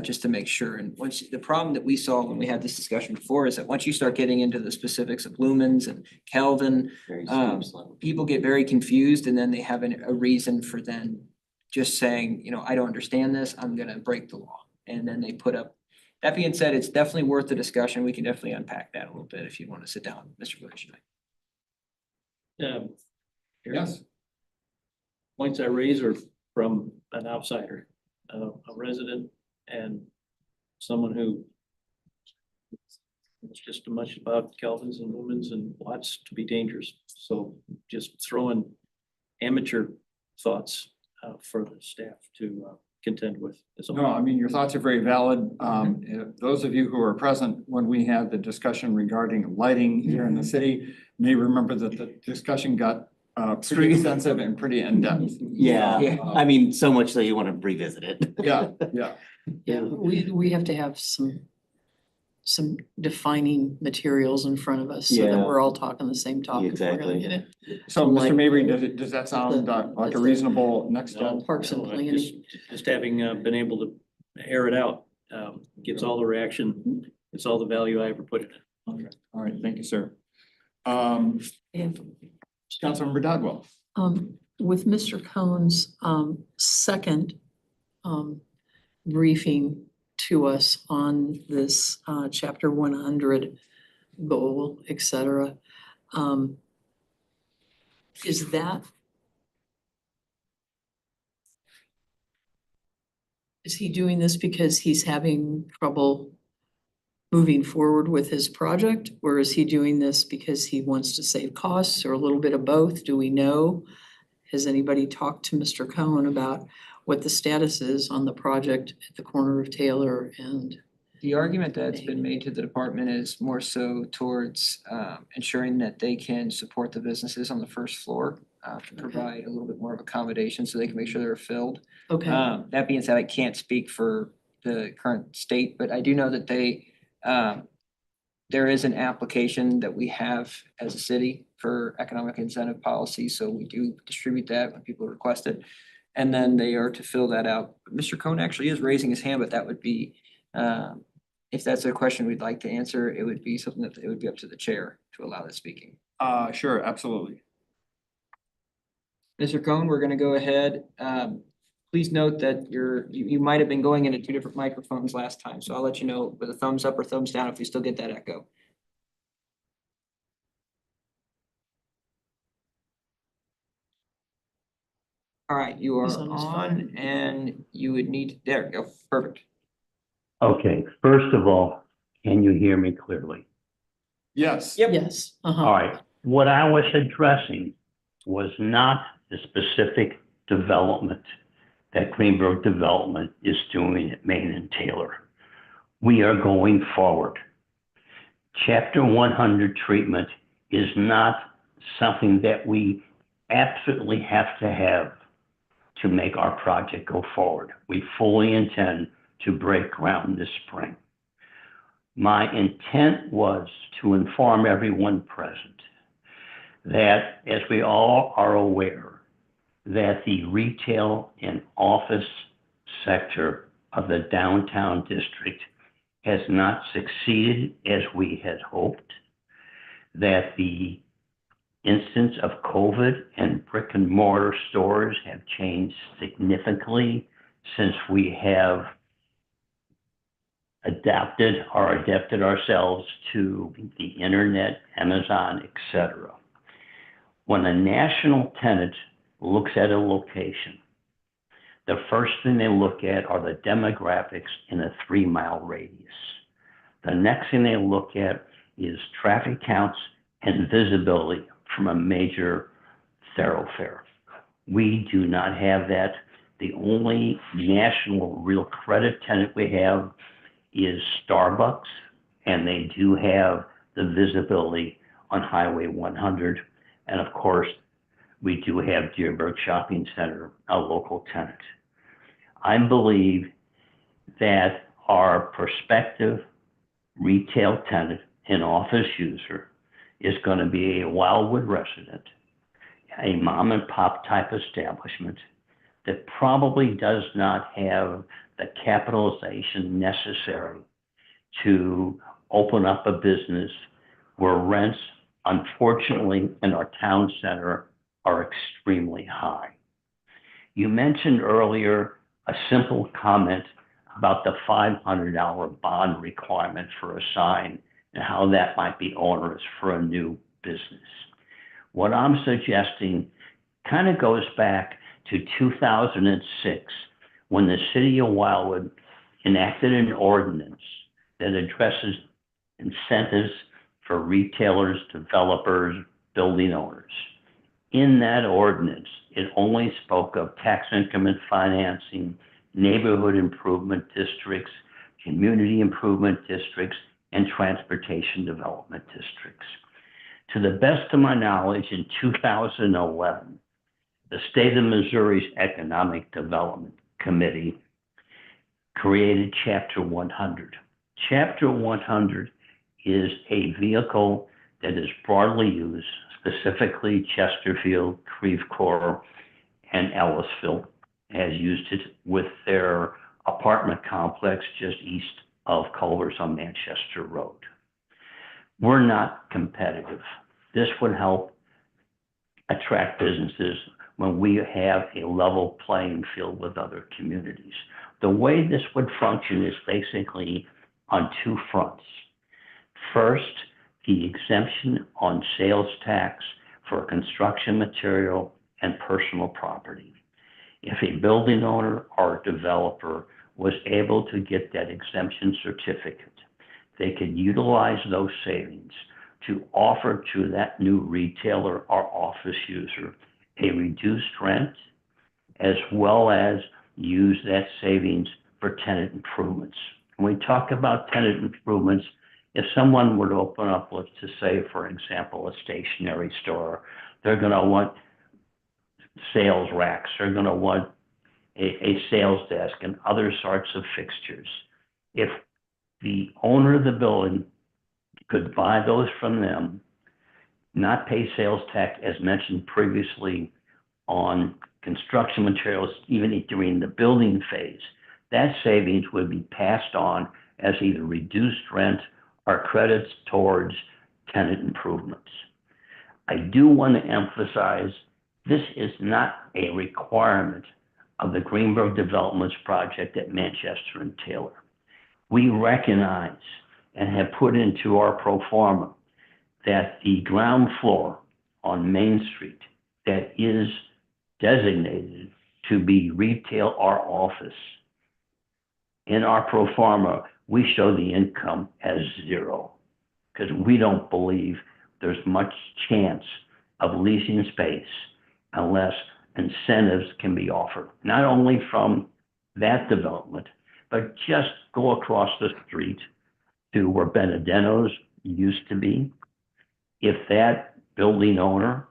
just to make sure. And the problem that we saw when we had this discussion before is that once you start getting into the specifics of lumens and Kelvin, Very slow. people get very confused and then they have a reason for then just saying, I don't understand this, I'm gonna break the law. And then they put up, that being said, it's definitely worth the discussion. We can definitely unpack that a little bit if you want to sit down, Mr. Bush. Yes. Points I raise are from an outsider, a resident and someone who it's just much about Kelvins and lumens and watts to be dangerous. So just throwing amateur thoughts for the staff to contend with. No, I mean, your thoughts are very valid. Those of you who are present when we had the discussion regarding lighting here in the city may remember that the discussion got pretty extensive and pretty in-depth. Yeah, I mean, so much so you want to revisit it. Yeah. Yeah, we have to have some defining materials in front of us so Yeah. that we're all talking the same talk. if we're gonna Exactly. get it. So, Like Mr. Mabry, the- does that sound like a the- reasonable next step? Parks and No, planning. just having been able to air it out, gets all the reaction, it's all the value I ever put in it. Okay, all right, thank you, sir. And Councilmember Dodwell. with Mr. Cohn's second briefing to us on this chapter 100 goal, et cetera, is he doing this because he's having trouble moving forward with his project? Or is he doing this because he wants to save costs, or a little bit of both? Do we know? Has anybody talked to Mr. Cohen about what the status is on the project at the corner of Taylor and? The argument that's been made to the department is more so towards ensuring that they can support the businesses on the first floor. To provide a little bit more of accommodation so they can make sure they're filled. Okay, That being said, I can't speak for the current state, but I do know that there is an application that we have as a city for economic incentive policy, so we do distribute that when people request it. And then they are to fill that out. Mr. Cohn actually is raising his hand, but that would be, if that's a question we'd like to answer, it would be something that it would be up to the chair to allow that speaking. Sure, absolutely. Mr. Cohn, we're gonna go ahead. Please note that you might have been going into two different microphones last time, so I'll let you know with a thumbs up or thumbs down if we still get that echo. All right, you are He's on his on and you would need, there we go, perfect. Okay, first of all, can you hear me clearly? Yes. Yep. yes, All right, what I was addressing was not the specific development that Greenbrook Development is doing at Main and Taylor. We are going forward. Chapter 100 treatment is not something that we absolutely have to have to make our project go forward. We fully intend to break ground this spring. My intent was to inform everyone present that, as we all are aware, that the retail and office sector of the downtown district has not succeeded as we had hoped, that the instance of COVID and brick and mortar stores have changed significantly since we have adapted ourselves to the internet, Amazon, etc. When a national tenant looks at a location, the first thing they look at are the demographics in a 3-mile radius. The next thing they look at is traffic counts and visibility from a major thoroughfare. We do not have that. The only national real credit tenant we have is Starbucks, and they do have the visibility on Highway 100. And of course, we do have Dearborn Shopping Center, a local tenant. I believe that our prospective retail tenant and office user is going to be a Wildwood resident, a mom and pop type establishment that probably does not have the capitalization necessary to open up a business where rents, unfortunately, in our town center are extremely high. You mentioned earlier a simple comment about the $500 bond requirement for a sign and how that might be onerous for a new business. What I'm suggesting kind of goes back to 2006 when the city of Wildwood enacted an ordinance that addresses incentives for retailers, developers, building owners. In that ordinance, it only spoke of tax increment financing, neighborhood improvement districts, community improvement districts, and transportation development districts. To the best of my knowledge, in 2011, the State of Missouri's Economic Development Committee created Chapter 100. Chapter 100 is a vehicle that is broadly used, specifically Chesterfield, Creve Coeur, and Ellisville has used it with their apartment complex just east of Culver's on Manchester Road. We're not competitive. This would help attract businesses when we have a level playing field with other communities. The way this would function is basically on two fronts. First, the exemption on sales tax for construction material and personal property. If a building owner or developer was able to get that exemption certificate, they could utilize those savings to offer to that new retailer or office user a reduced rent, as well as use that savings for tenant improvements. When we talk about tenant improvements, if someone were to open up, let's just say, for example, a stationery store, they're going to want sales racks, they're going to want a sales desk and other sorts of fixtures. If the owner of the building could buy those from them, not pay sales tax as mentioned previously on construction materials, even during the building phase, that savings would be passed on as either reduced rent or credits towards tenant improvements. I do want to emphasize this is not a requirement of the Greenberg Developments project at Manchester and Taylor. We recognize and have put into our pro forma that the ground floor on Main Street that is designated to be retail or office, in our pro forma, we show the income as zero because we don't believe there's much chance of leasing space unless incentives can be offered, not only from that development, but just go across the street to where Benedetto's used to be. If that building owner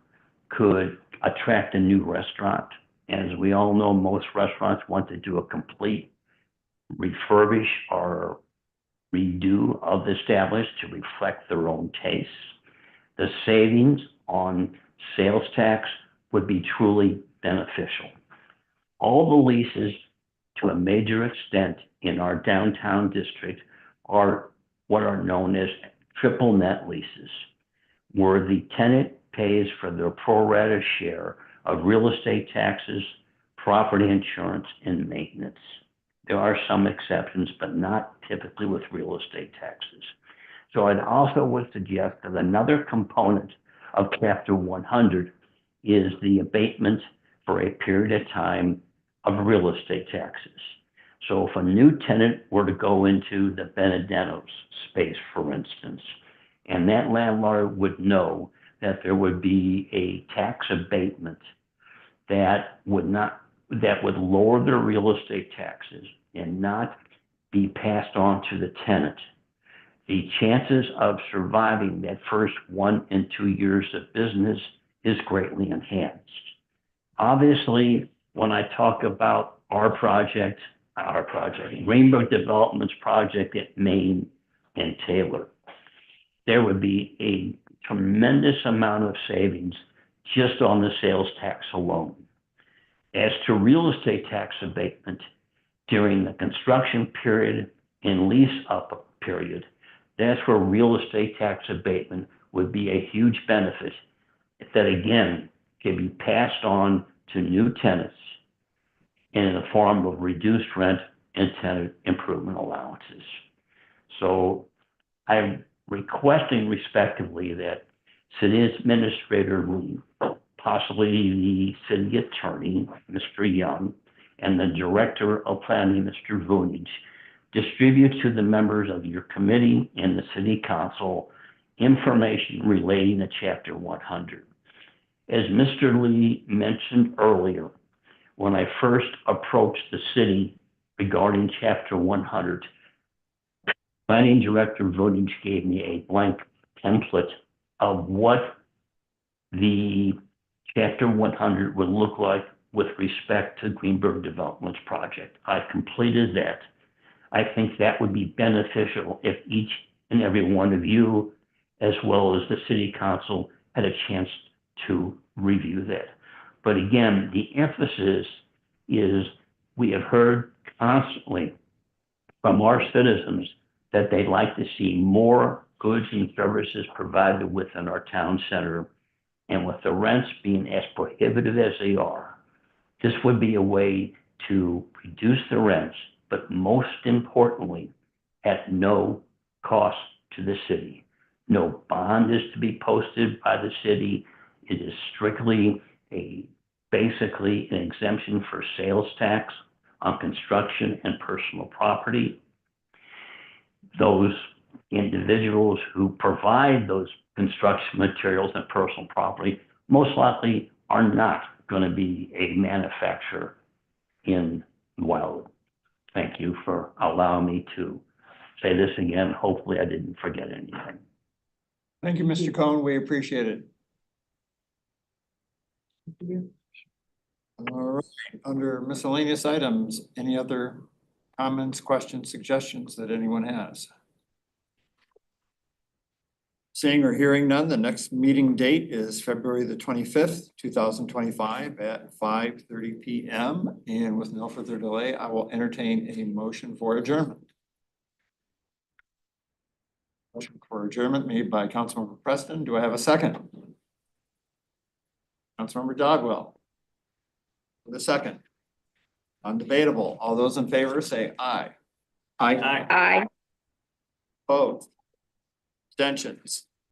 could attract a new restaurant, as we all know, most restaurants want to do a complete refurbish or redo of the establishment to reflect their own tastes, the savings on sales tax would be truly beneficial. All the leases, to a major extent in our downtown district, are what are known as triple net leases, where the tenant pays for their pro rata share of real estate taxes, property insurance, and maintenance. There are some exceptions, but not typically with real estate taxes. So I'd also would suggest that another component of Chapter 100 is the abatement for a period of time of real estate taxes. So if a new tenant were to go into the Benedetto's space, for instance, and that landlord would know that there would be a tax abatement that would lower their real estate taxes and not be passed on to the tenant, the chances of surviving that first 1 and 2 years of business is greatly enhanced. Obviously, when I talk about Greenbrook Development's project at Maine and Taylor. There would be a tremendous amount of savings just on the sales tax alone. As to real estate tax abatement during the construction period and lease up period, that's where real estate tax abatement would be a huge benefit that again can be passed on to new tenants in the form of reduced rent and tenant improvement allowances. So I'm requesting respectively that city administrator, possibly the city attorney, Mr. Young, and the director of planning, Mr. Vunich, distribute to the members of your committee and the city council information relating to Chapter 100. As Mr. Lee mentioned earlier, when I first approached the city regarding Chapter 100, Planning Director Vunich gave me a blank template of what the Chapter 100 would look like with respect to Greenberg Development's project. I completed that. I think that would be beneficial if each and every one of you, as well as the city council, had a chance to review that. But again, the emphasis is we have heard constantly from our citizens that they'd like to see more goods and services provided within our town center. And with the rents being as prohibitive as they are, this would be a way to reduce the rents, but most importantly, at no cost to the city. No bond is to be posted by the city. It is strictly basically an exemption for sales tax on construction and personal property. Those individuals who provide those construction materials and personal property most likely are not going to be a manufacturer in Wildwood. Thank you for allowing me to say this again. Hopefully I didn't forget anything. Thank you, Mr. Cohen. We appreciate it. All right, under miscellaneous items, any other comments, questions, suggestions that anyone has? Seeing or hearing none, the next meeting date is February the 25th, 2025 at 5:30 p.m. And with no further delay, I will entertain a motion for adjournment. Motion for adjournment made by Councilmember Preston. Do I have a second? Councilmember Dodwell. With a second. Undebatable. All those in favor say aye. Aye. Aye. Opposed? Abstentions?